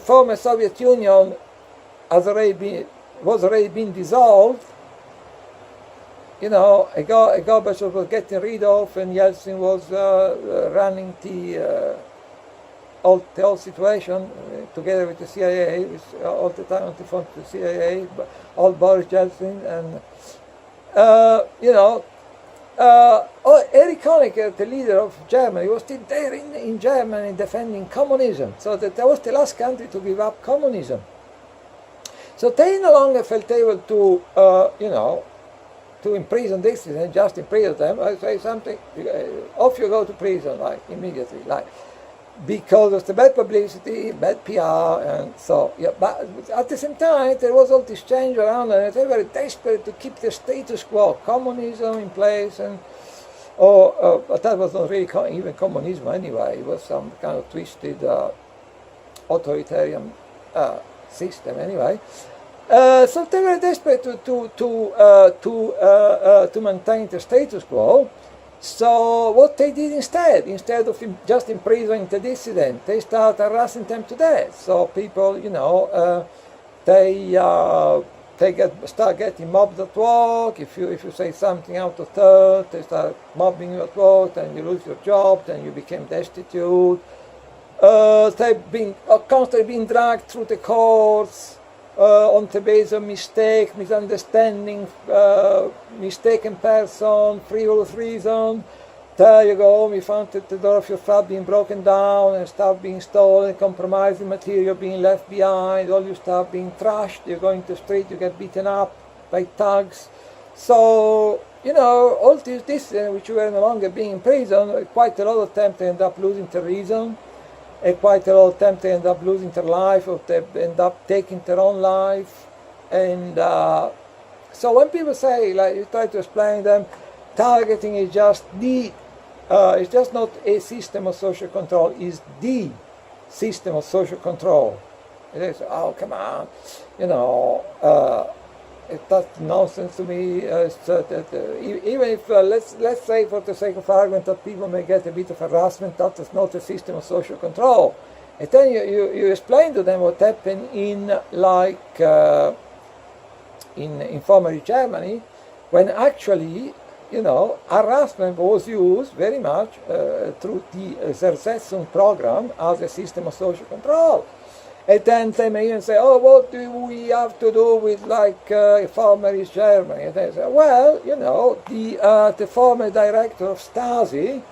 former Soviet Union was already been dissolved, you know, Gorbachev was getting rid of, and Yeltsin was running the whole situation together with the CIA, all the time on the phone to the CIA, all Boris Yeltsin, and you know, Erich Honecker, the leader of Germany, was still there in Germany defending communism. So that was the last country to give up communism. So they no longer felt able to, you know, to imprison dissidents, just imprison them. I say something, off you go to prison, like immediately, like because of the bad publicity, bad PR, and so yeah. But at the same time, there was all this change around, and they were desperate to keep the status quo, communism in place, and but that was not really even communism anyway. It was some kind of twisted authoritarian system anyway. So they were desperate to maintain the status quo. So what they did instead of just imprisoning the dissident, they started harassing them to death. So people, you know, they start getting mobbed at work. If you say something out of turn, they start mobbing you at work, then you lose your job, then you became destitute. They've been constantly being dragged through the courts on the basis of mistake, misunderstanding, mistaken person, frivolous reason. There you go home, you found that the door of your flat being broken down and stuff being stolen, compromising material being left behind, all your stuff being trashed, you go into the street, you get beaten up by thugs. So, you know, all this which were no longer being in prison, quite a lot of them they end up losing their reason. And quite a lot of them they end up losing their life, or they end up taking their own life. And so when people say, like, you try to explain them, targeting is just it's just not a system of social control, it's the system of social control. And they say, oh, come on, you know, that's nonsense to me. Even if, let's say for the sake of argument that people may get a bit of harassment, that is not a system of social control. And then you explain to them what happened in, like, in former Germany, when actually, you know, harassment was used very much through the Zersetzung program as a system of social control. And then they may even say, oh, what do we have to do with, like, former East Germany? And they say, well, you know, the former director of Stasi,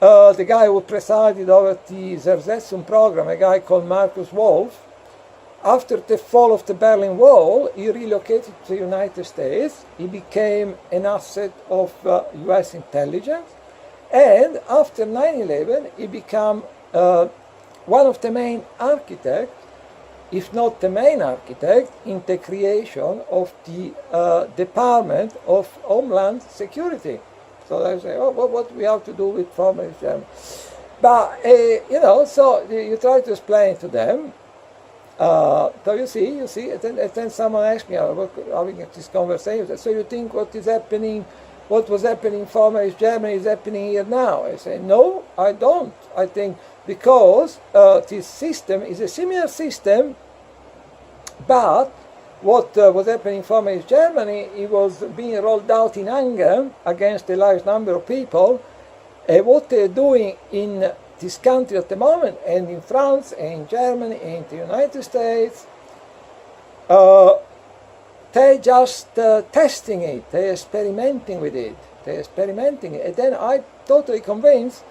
the guy who presided over the Zersetzung program, a guy called Markus Wolf, after the fall of the Berlin Wall, he relocated to the United States. He became an asset of US intelligence. And after 9/11, he became one of the main architects, if not the main architect, in the creation of the Department of Homeland Security. So they say, oh, what do we have to do with former Germany? But, you know, so you try to explain to them. So you see, and then someone asked me, having this conversation, so you think what is happening what was happening in former East Germany is happening here now. I say, no, I don't. I think because this system is a similar system, but what was happening in former East Germany, it was being rolled out in anger against a large number of people. And what they're doing in this country at the moment, and in France, and in Germany, and in the United States, they're just testing it, they're experimenting with it, and then I'm totally convinced,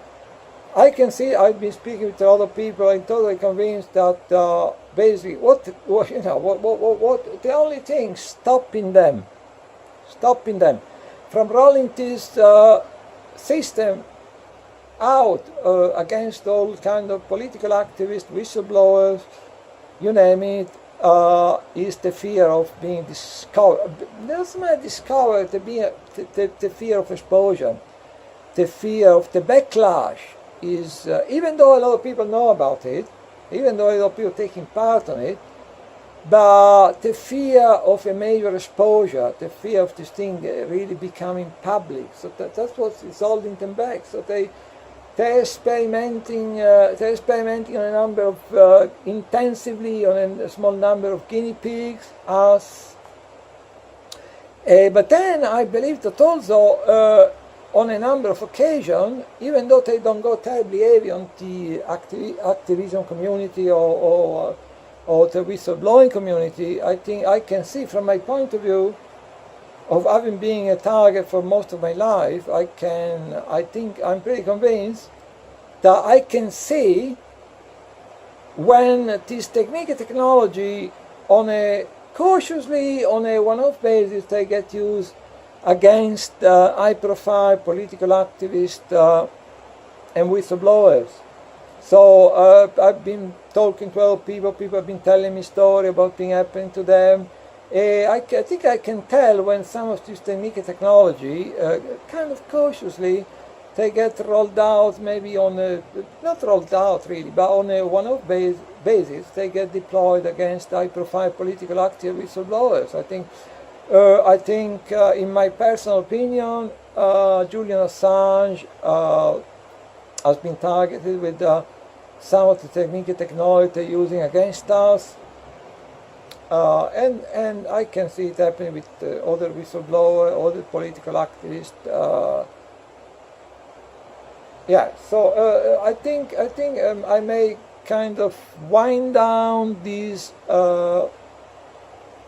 I can see, I've been speaking with a lot of people, I'm totally convinced that basically what the only thing stopping them from rolling this system out against all kind of political activists, whistleblowers, you name it, is the fear of being discovered. Doesn't matter discovered, the fear of exposure, the fear of the backlash is, even though a lot of people know about it, even though a lot of people are taking part on it, but the fear of a major exposure, the fear of this thing really becoming public, so that's what's holding them back. So they're experimenting on a number of, intensively on a small number of guinea pigs, us. But then I believe that also on a number of occasions, even though they don't go terribly heavy on the activism community or the whistleblowing community, I think I can see from my point of view of having been a target for most of my life, I think I'm pretty convinced that I can see when this technique and technology cautiously on a one-off basis they get used against high-profile political activists and whistleblowers. So I've been talking to other people have been telling me stories about things happening to them. I think I can tell when some of this technique and technology, kind of cautiously, they get rolled out, maybe on a, not rolled out really, but on a one-off basis, they get deployed against high-profile political active whistleblowers. I think in my personal opinion, Julian Assange has been targeted with some of the technique and technology they're using against us. And I can see it happening with other whistleblowers, other political activists. So I think I may kind of wind down these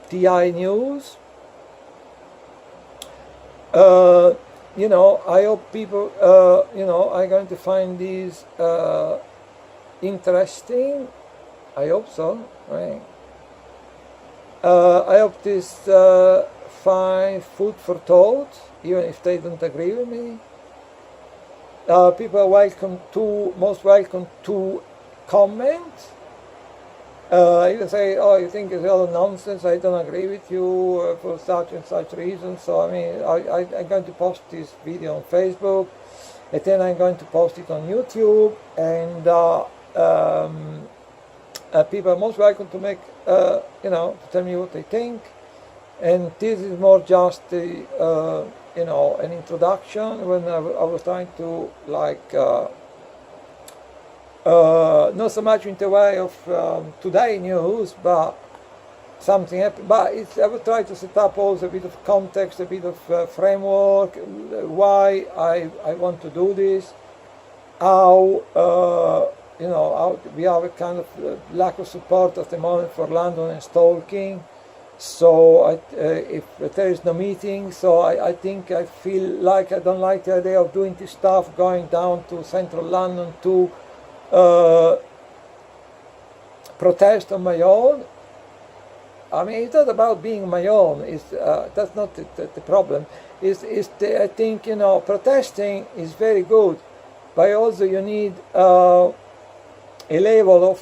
TI news. I hope people, are going to find these interesting. I hope so. Right. I hope this find food for thought, even if they don't agree with me. People are most welcome to comment. Even say, oh, you think it's all nonsense, I don't agree with you for such and such reasons. So I'm going to post this video on Facebook, and then I'm going to post it on YouTube, and people are most welcome to make, to tell me what they think. And this is more just an introduction when I was trying to not so much in the way of today news, but something happened. But I would try to set up also a bit of context, a bit of framework, why I want to do this, how how we have a kind of lack of support at the moment for London and stalking. So if there is no meeting, so I think I feel like I don't like the idea of doing this stuff, going down to central London to protest on my own. I mean, it's not about being my own. That's not the problem. I think protesting is very good, but also you need a level of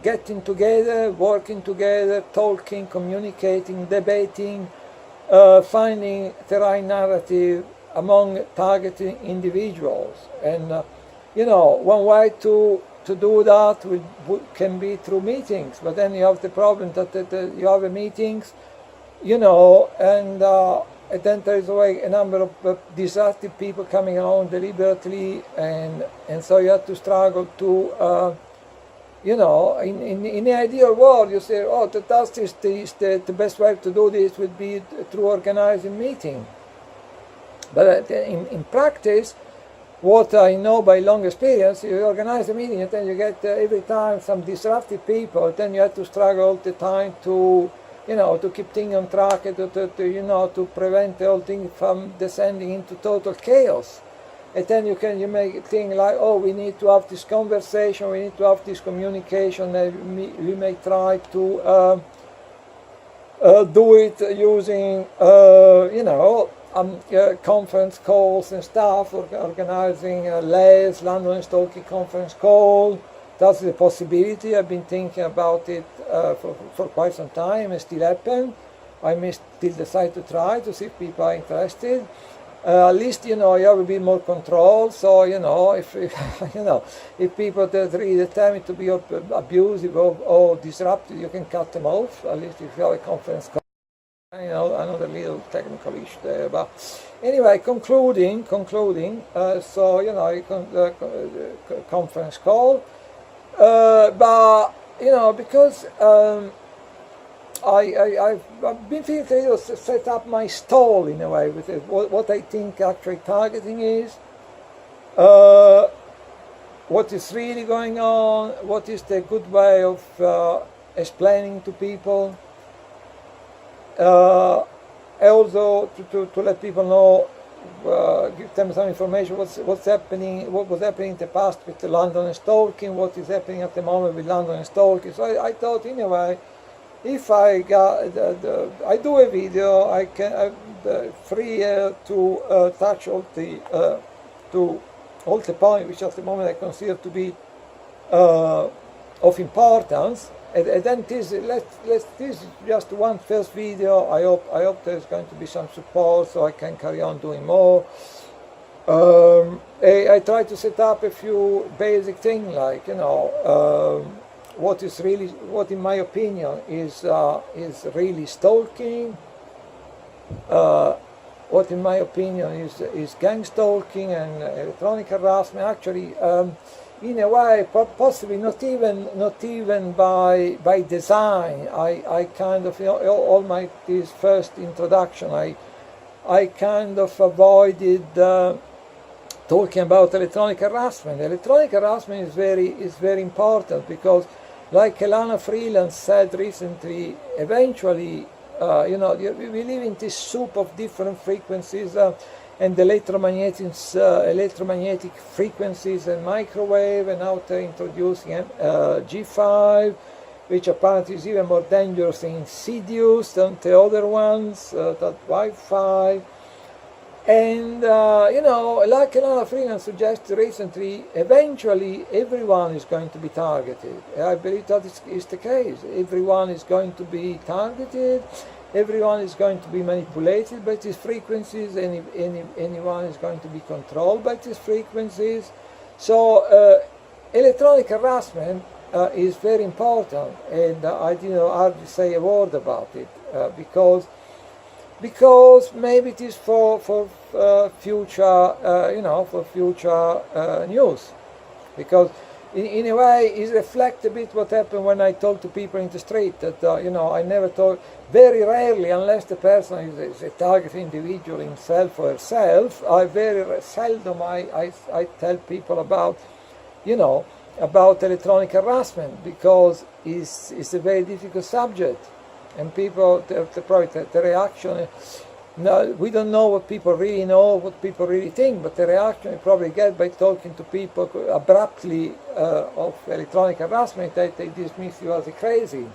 getting together, working together, talking, communicating, debating, finding the right narrative among targeting individuals. And one way to do that can be through meetings, but then you have the problem that you have meetings, and and then there is a number of disruptive people coming along deliberately, and so you have to struggle to, you know, in the ideal world, you say, oh, the best way to do this would be through organizing meeting. But in practice, what I know by long experience, you organize a meeting and then you get every time some disruptive people, then you have to struggle all the time to, you know, to keep things on track, and you know, to prevent the whole thing from descending into total chaos. And then you make things like, oh, we need to have this conversation, we need to have this communication, and we may try to do it using, you know, conference calls and stuff, organizing LES, London Stalking conference call. That's the possibility. I've been thinking about it for quite some time. It still happens. I may still decide to try to see if people are interested. At least, you know, you have a bit more control. So, you know, if you know, if people that really determined to be abusive or disruptive, you can cut them off. At least if you have a conference call. You know, another little technical issue there, but anyway, concluding. So, you know, conference call, but you know, because I've been feeling to set up my stall in a way with it, what I think actually targeting is, what is really going on, what is the good way of explaining to people. Also to let people know, give them some information what's happening, what was happening in the past with the London Stalking, what is happening at the moment with London Stalking. So I thought, in a way, if I do a video, I can free to touch all the points which at the moment I consider to be of importance. And then this is just one first video. I hope there's going to be some support so I can carry on doing more. I try to set up a few basic things, like, you know, what in my opinion is really stalking. What in my opinion is gang stalking and electronic harassment. Actually, in a way, possibly not even by design. I kind of, you know, this first introduction, I kind of avoided talking about electronic harassment. Electronic harassment is very important because, like Elana Freeland said recently, eventually, you know, we live in this soup of different frequencies. And electromagnetic frequencies and microwave, and now they're introducing G5, which apparently is even more dangerous and insidious than the other ones, that Wi-Fi. And, you know, like Elana Freeland suggested recently, eventually everyone is going to be targeted. I believe that is the case. Everyone is going to be targeted. Everyone is going to be manipulated by these frequencies, and anyone is going to be controlled by these frequencies. So electronic harassment is very important, and I didn't hardly say a word about it because maybe it is for future, you know, for future news, because in a way it reflects a bit what happened when I talk to people in the street, that you know, I never talk, very rarely, unless the person is a target individual himself or herself, I very seldom I tell people about, you know, about electronic harassment, because it's a very difficult subject, and people, the reaction, no, we don't know what people really know, what people really think, but the reaction you probably get by talking to people abruptly of electronic harassment, that they dismiss you as a crazy.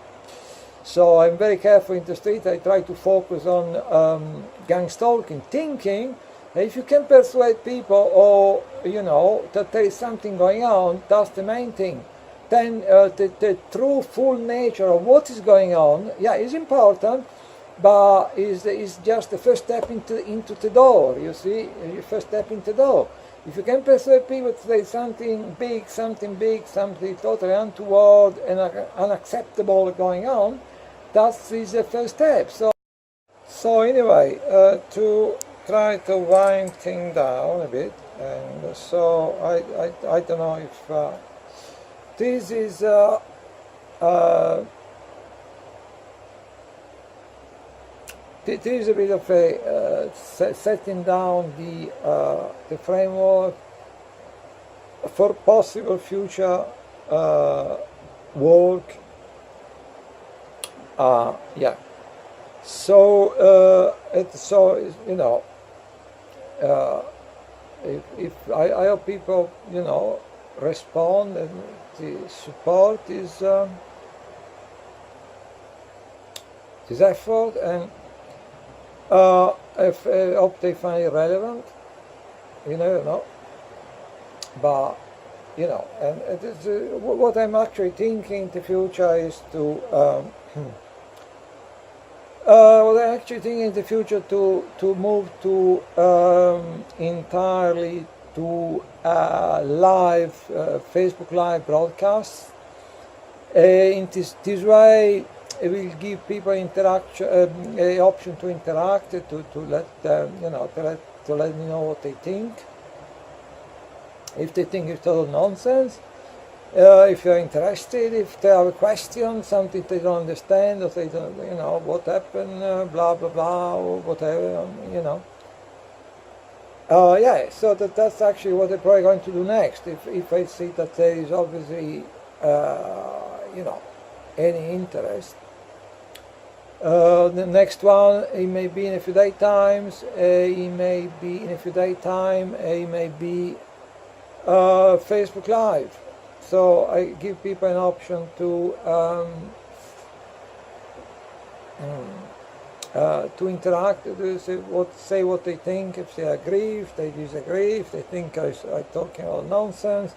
So I'm very careful in the street. I try to focus on gang stalking, thinking that if you can persuade people, or, you know, that there is something going on, that's the main thing. Then the true, full nature of what is going on, yeah, is important, but is just the first step into the door. You see, your first step into the door. If you can persuade people to say something big, something totally untoward and unacceptable going on, that is the first step. So anyway, to try to wind things down a bit, and so I don't know if this is this is a bit of a setting down the framework for possible future work. Yeah. So you know, if I hope people, you know, respond, and the support is this effort, and if I hope they find it relevant. You never know, but you know, and it is, what I'm actually thinking in the future is to what I'm actually thinking in the future to move to entirely to live Facebook live broadcasts. In this way, it will give people interaction, a option to interact, to let them, you know, to let me know what they think. If they think it's total nonsense, if you're interested, if they have a question, something they don't understand, or they don't, you know, what happened, blah blah blah, or whatever, you know. Yeah, so that's actually what they're probably going to do next. If I see that there is obviously, you know, any interest. The next one, it may be in a few days times, it may be in a few days time, it may be Facebook Live. So I give people an option to interact, to say what they think, if they agree, if they disagree, if they think I'm talking all nonsense,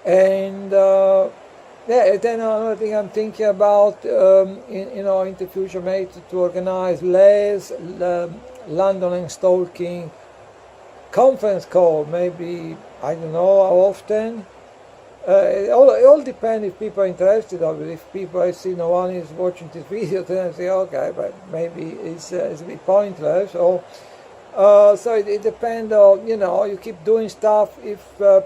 and yeah. Then another thing I'm thinking about, you know, in the future, maybe to organize London End Stalking conference call. Maybe, I don't know how often. It all depends if people are interested. Obviously, if people, I see no one is watching this video, then I say okay, but maybe it's a bit pointless. Or so it depends on, you know, you keep doing stuff. If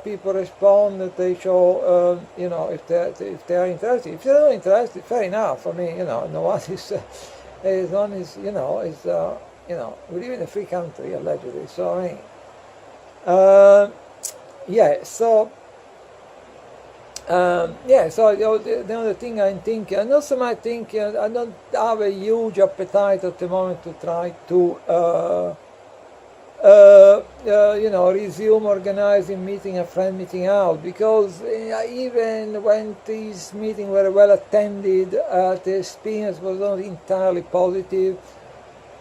people respond, that they show, you know, if they are interested. If they're not interested, fair enough. I mean, you know, no one is, you know, is you know, we live in a free country allegedly. So I mean, yeah. So. Yeah, so the other thing I'm thinking, and also my thinking, I don't have a huge appetite at the moment to try to, you know, resume organizing meeting and friend meeting out, because even when these meetings were well attended, the experience was not entirely positive.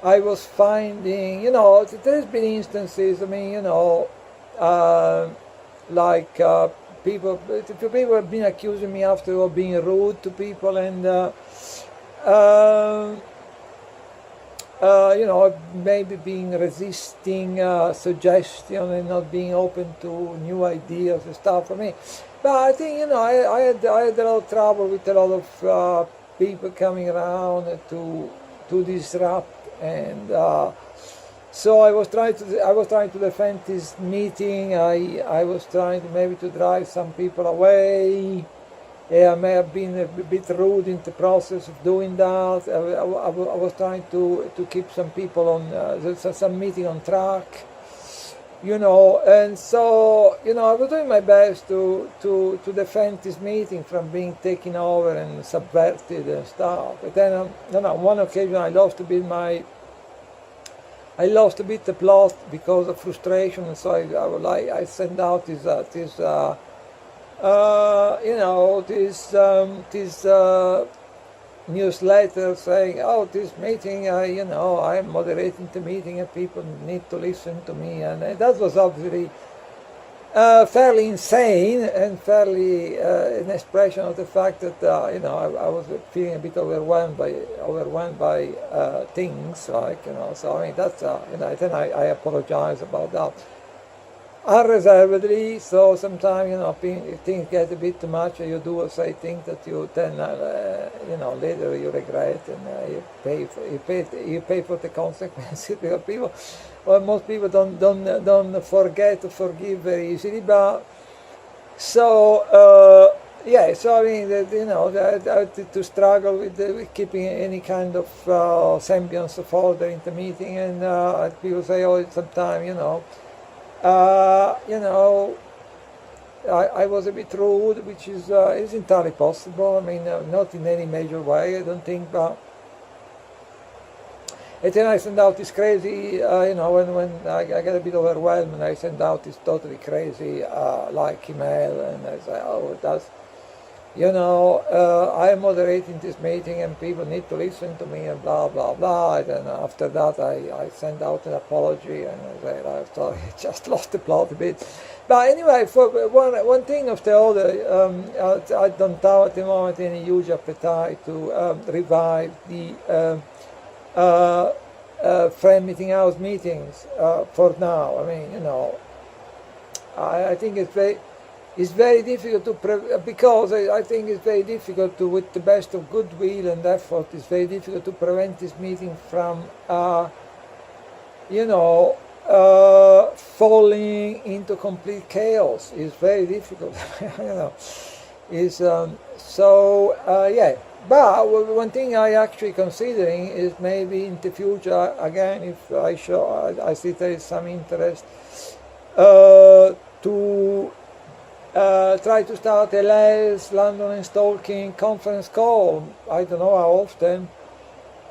I was finding, you know, there's been instances, I mean, you know, like people have been accusing me after of being rude to people, and you know, maybe being resisting suggestion and not being open to new ideas and stuff for me. But I think, you know, I had a lot of trouble with a lot of people coming around to disrupt, and so I was trying to defend this meeting. I was trying to maybe to drive some people away. Yeah, I may have been a bit rude in the process of doing that. I was trying to keep some people on some meeting on track, you know. And so, you know, I was doing my best to defend this meeting from being taken over and subverted and stuff. But then, on one occasion, I lost a bit the plot because of frustration, and so I sent out this you know, this newsletter saying, oh, this meeting, you know, I'm moderating the meeting and people need to listen to me, and that was obviously fairly insane and fairly an expression of the fact that you know, I was feeling a bit overwhelmed by things, like, you know. So I mean, that's you know, then I apologize about that. unreservedly. So sometimes, you know, things get a bit too much, and you do or say things that you then, you know, later you regret, and you pay for the consequences. Because people, well, most people don't forget to forgive very easily. But so yeah, so I mean, you know, to struggle with keeping any kind of semblance of order in the meeting, and people say, oh, sometimes, you know, I was a bit rude, which is entirely possible. I mean, not in any major way, I don't think, but and then I send out this crazy, you know, when I get a bit overwhelmed, and I send out this totally crazy like email, and I say, oh, that's, you know, I am moderating this meeting and people need to listen to me and blah, blah, blah. And then after that I send out an apology, and I say, I'm sorry, I just lost the plot a bit. But anyway, for one thing after the other, I don't have at the moment any huge appetite to revive the friend meeting house meetings for now. I mean, you know, I think it's very difficult to because I think it's very difficult to, with the best of goodwill and effort, it's very difficult to prevent this meeting from, you know, falling into complete chaos. It's very difficult, you know. Is so yeah. But one thing I actually considering is maybe in the future, again, if I see there is some interest to try to start a less London and Stalking conference call. I don't know how often,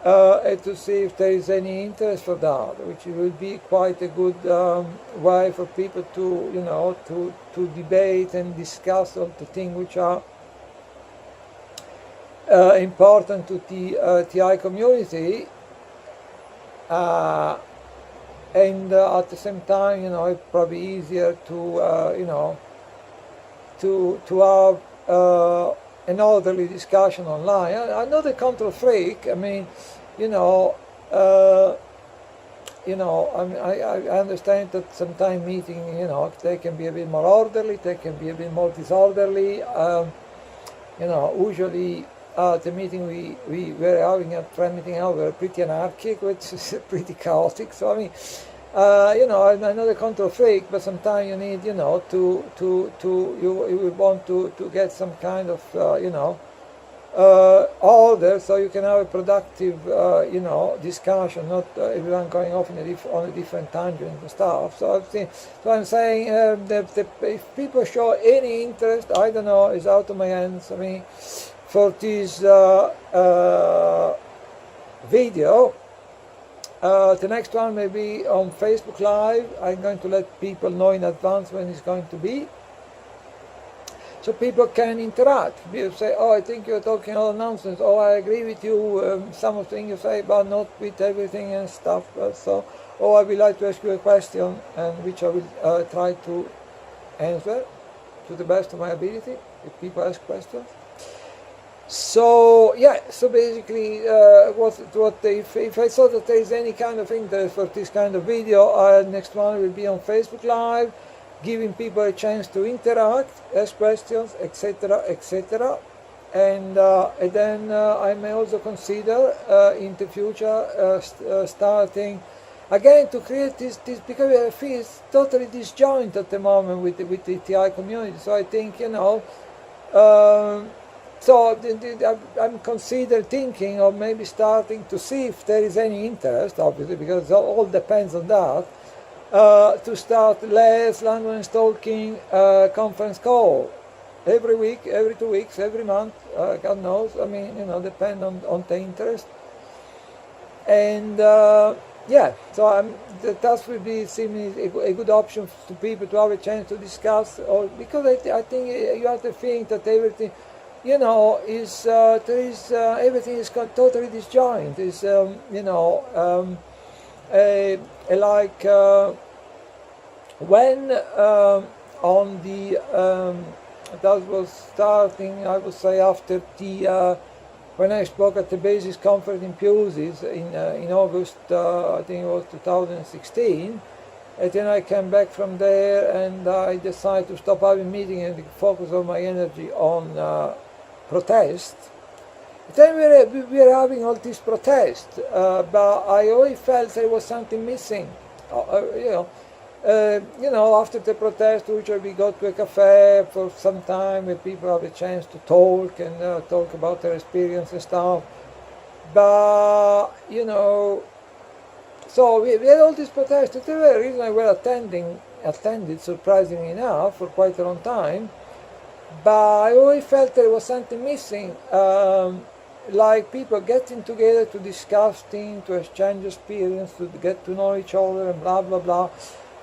and to see if there is any interest for that, which will be quite a good way for people to, you know, to debate and discuss all the things which are important to the TI community, and at the same time, you know, it's probably easier to, you know, to have an orderly discussion online. I'm not a control freak. I mean, you know, I understand that sometimes meeting, you know, they can be a bit more orderly, they can be a bit more disorderly. You know, usually the meeting we were having at friend meeting house were pretty anarchic, which is pretty chaotic. So I mean, you know, I'm not a control freak, but sometimes you need, you know, you want to get some kind of, you know, order, so you can have a productive, you know, discussion, not everyone going off on a different tangent and stuff. So I'm saying that if people show any interest, I don't know, it's out of my hands. I mean, for this video. The next one may be on Facebook Live. I'm going to let people know in advance when it's going to be, so people can interact. People say, oh, I think you're talking all nonsense. Oh, I agree with you, some of the things you say, but not with everything and stuff. So, oh, I would like to ask you a question, and which I will try to answer to the best of my ability if people ask questions. So yeah, so basically, if I saw that there is any kind of interest for this kind of video, next one will be on Facebook Live, giving people a chance to interact, ask questions, etc., etc. And then I may also consider in the future starting again to create this because I feel it's totally disjointed at the moment with the TI community. So I think, you know. So I'm thinking of maybe starting to see if there is any interest, obviously, because it all depends on that, to start less London and Stalking conference call every week, every 2 weeks, every month, God knows. I mean, you know, depend on the interest. And yeah, so that would be seemingly a good option to people to have a chance to discuss, or because I think you have to think that everything, you know, is everything is totally disjointed. Is you know, like when on the that was starting, I would say, after the when I spoke at the Basis Conference in Pewsey in August, I think it was 2016. And then I came back from there and I decided to stop having meetings and focus all my energy on protest. Then we were having all these protests, but I always felt there was something missing. After the protest, usually we go to a cafe for some time where people have a chance to talk and talk about their experience and stuff. But, so we had all these protests. They were reasonably well attended, surprisingly enough, for quite a long time. But I always felt there was something missing, like people getting together to discuss things, to exchange experience, to get to know each other, and blah, blah, blah.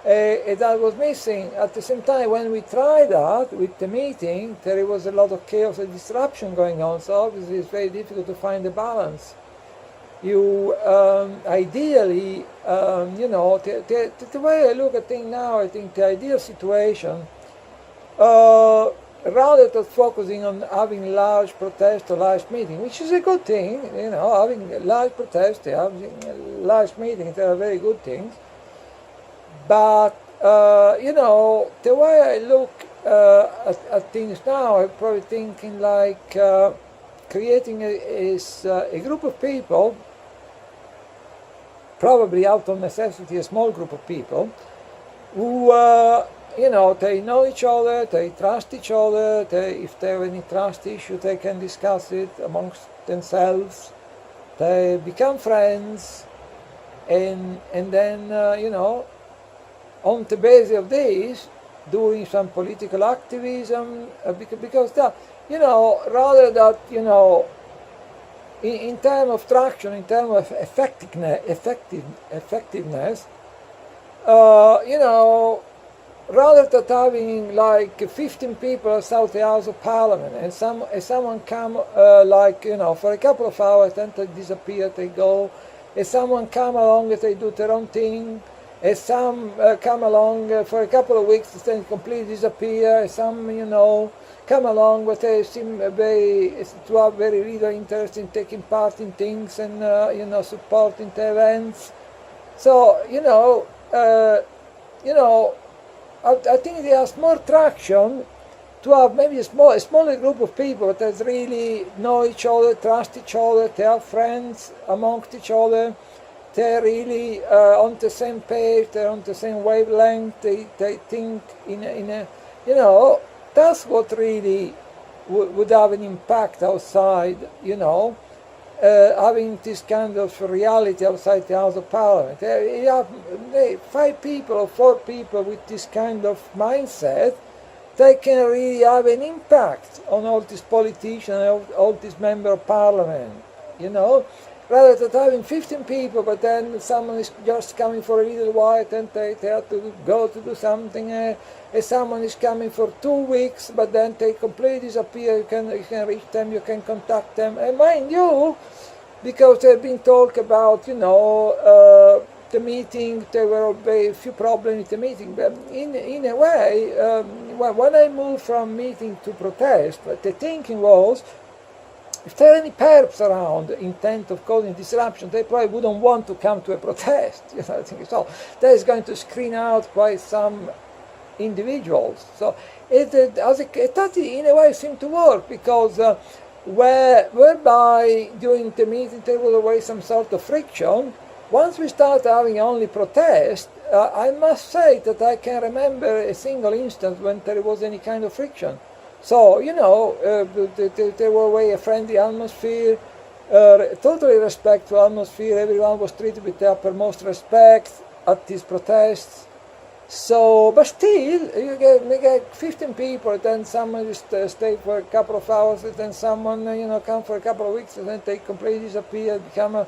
And that was missing. At the same time, when we tried that with the meeting, there was a lot of chaos and disruption going on, so obviously it's very difficult to find a balance. You ideally, the way I look at things now, I think the ideal situation, rather than focusing on having large protests or large meetings, which is a good thing, having large protests, having large meetings, they are very good things. But, the way I look at things now, I'm probably thinking like creating a group of people, probably out of necessity a small group of people, who, they know each other, they trust each other, if they have any trust issue, they can discuss it amongst themselves, they become friends, and then, on the basis of this, doing some political activism, because that, rather that, in terms of traction, in terms of effectiveness, rather than having like 15 people outside the House of Parliament and someone come for a couple of hours, then they disappear, they go, and someone come along and they do their own thing, and some come along for a couple of weeks, then completely disappear, and some, come along, but they seem to have very little interest in taking part in things and, supporting the events. So, I think there has more traction to have maybe a smaller group of people that really know each other, trust each other, they are friends amongst each other, they're really on the same page, they're on the same wavelength, they think in a that's what really would have an impact outside, having this kind of reality outside the House of Parliament. You have 5 people or 4 people with this kind of mindset, they can really have an impact on all these politicians, all these members of Parliament, rather than having 15 people, but then someone is just coming for a little while, and they have to go to do something, and someone is coming for 2 weeks, but then they completely disappear, you can reach them, you can contact them, and mind you, because there have been talk about, the meeting, there were a few problems with the meeting, but in a way, when I moved from meeting to protest, the thinking was, if there are any perps around intent of causing disruption, they probably wouldn't want to come to a protest. I think so. That is going to screen out quite some individuals. So that in a way seemed to work, because whereby during the meeting there was always some sort of friction. Once we start having only protest, I must say that I can remember a single instance when there was any kind of friction. So, there was a friendly atmosphere, totally respectful atmosphere, everyone was treated with the uppermost respect at these protests. So, but still, you get 15 people, then someone just stay for a couple of hours, and then someone, come for a couple of weeks, and then they completely disappear, become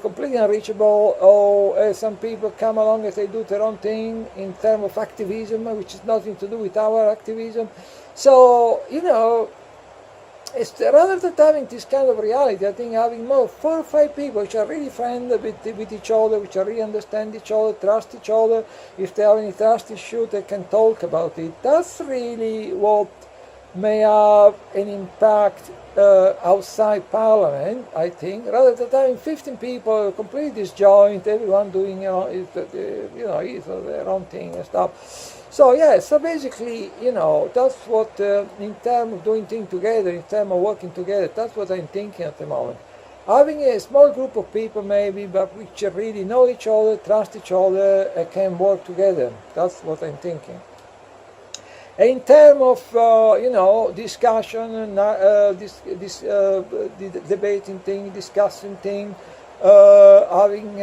completely unreachable, or some people come along and they do their own thing in terms of activism, which has nothing to do with our activism. So, it's rather than having this kind of reality, I think having more 4 or 5 people which are really friendly with each other, which are really understand each other, trust each other. If they have any trust issue, they can talk about it. That's really what may have an impact outside Parliament, I think, rather than having 15 people completely disjoint, everyone doing their own thing and stuff. So yeah, so basically, that's what in terms of doing things together, in terms of working together, that's what I'm thinking at the moment. Having a small group of people maybe, but which really know each other, trust each other, and can work together. That's what I'm thinking. In terms of discussion and debating thing, discussing thing, having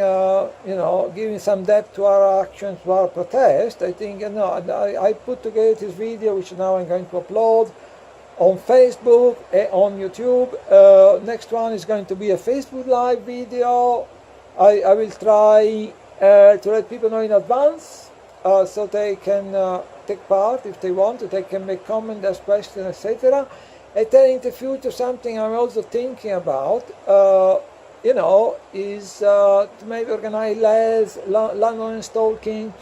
giving some depth to our actions, to our protest, I think I put together this video, which now I'm going to upload on Facebook and on YouTube. Next one is going to be a Facebook Live video. I will try to let people know in advance, so they can take part if they want. They can make comments, ask questions, etc. And then in the future, something I'm also thinking about, is to maybe organize London End Stalking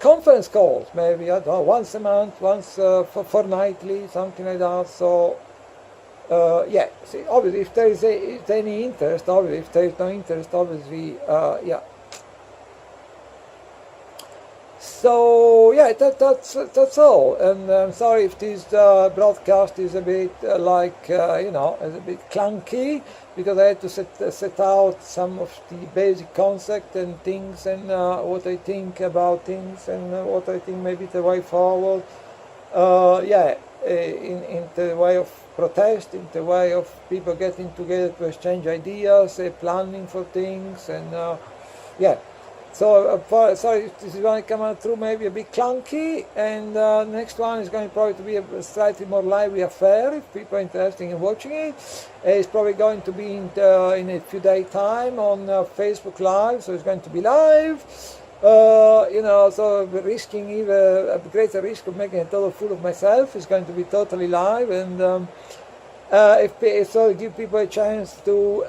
conference calls, maybe, I don't know, once a month, once fortnightly, something like that. So, yeah, see, obviously, if there is any interest, obviously, if there is no interest, obviously, yeah. So, yeah, that's all. And I'm sorry if this broadcast is a bit is a bit clunky, because I had to set out some of the basic concepts and things, and what I think about things, and what I think maybe the way forward. In the way of protest, in the way of people getting together to exchange ideas, planning for things, and yeah. So sorry if this is going to come out through maybe a bit clunky, and next one is going probably to be a slightly more lively affair if people are interested in watching it. It's probably going to be in a few days time on Facebook Live, so it's going to be live. So risking even a greater risk of making a total fool of myself is going to be totally live, and so give people a chance to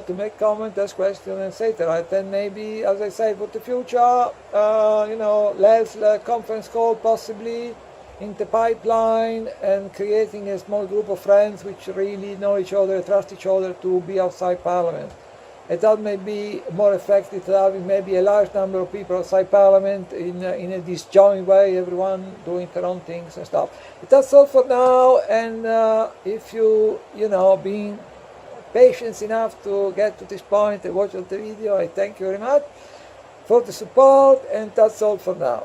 to make comments, ask questions, etc. Then maybe, as I say, for the future, less conference call possibly in the pipeline, and creating a small group of friends which really know each other, trust each other, to be outside Parliament. And that may be more effective than having maybe a large number of people outside Parliament in a disjoint way, everyone doing their own things and stuff. But that's all for now, and if you being patient enough to get to this point and watch the video, I thank you very much for the support, and that's all for now.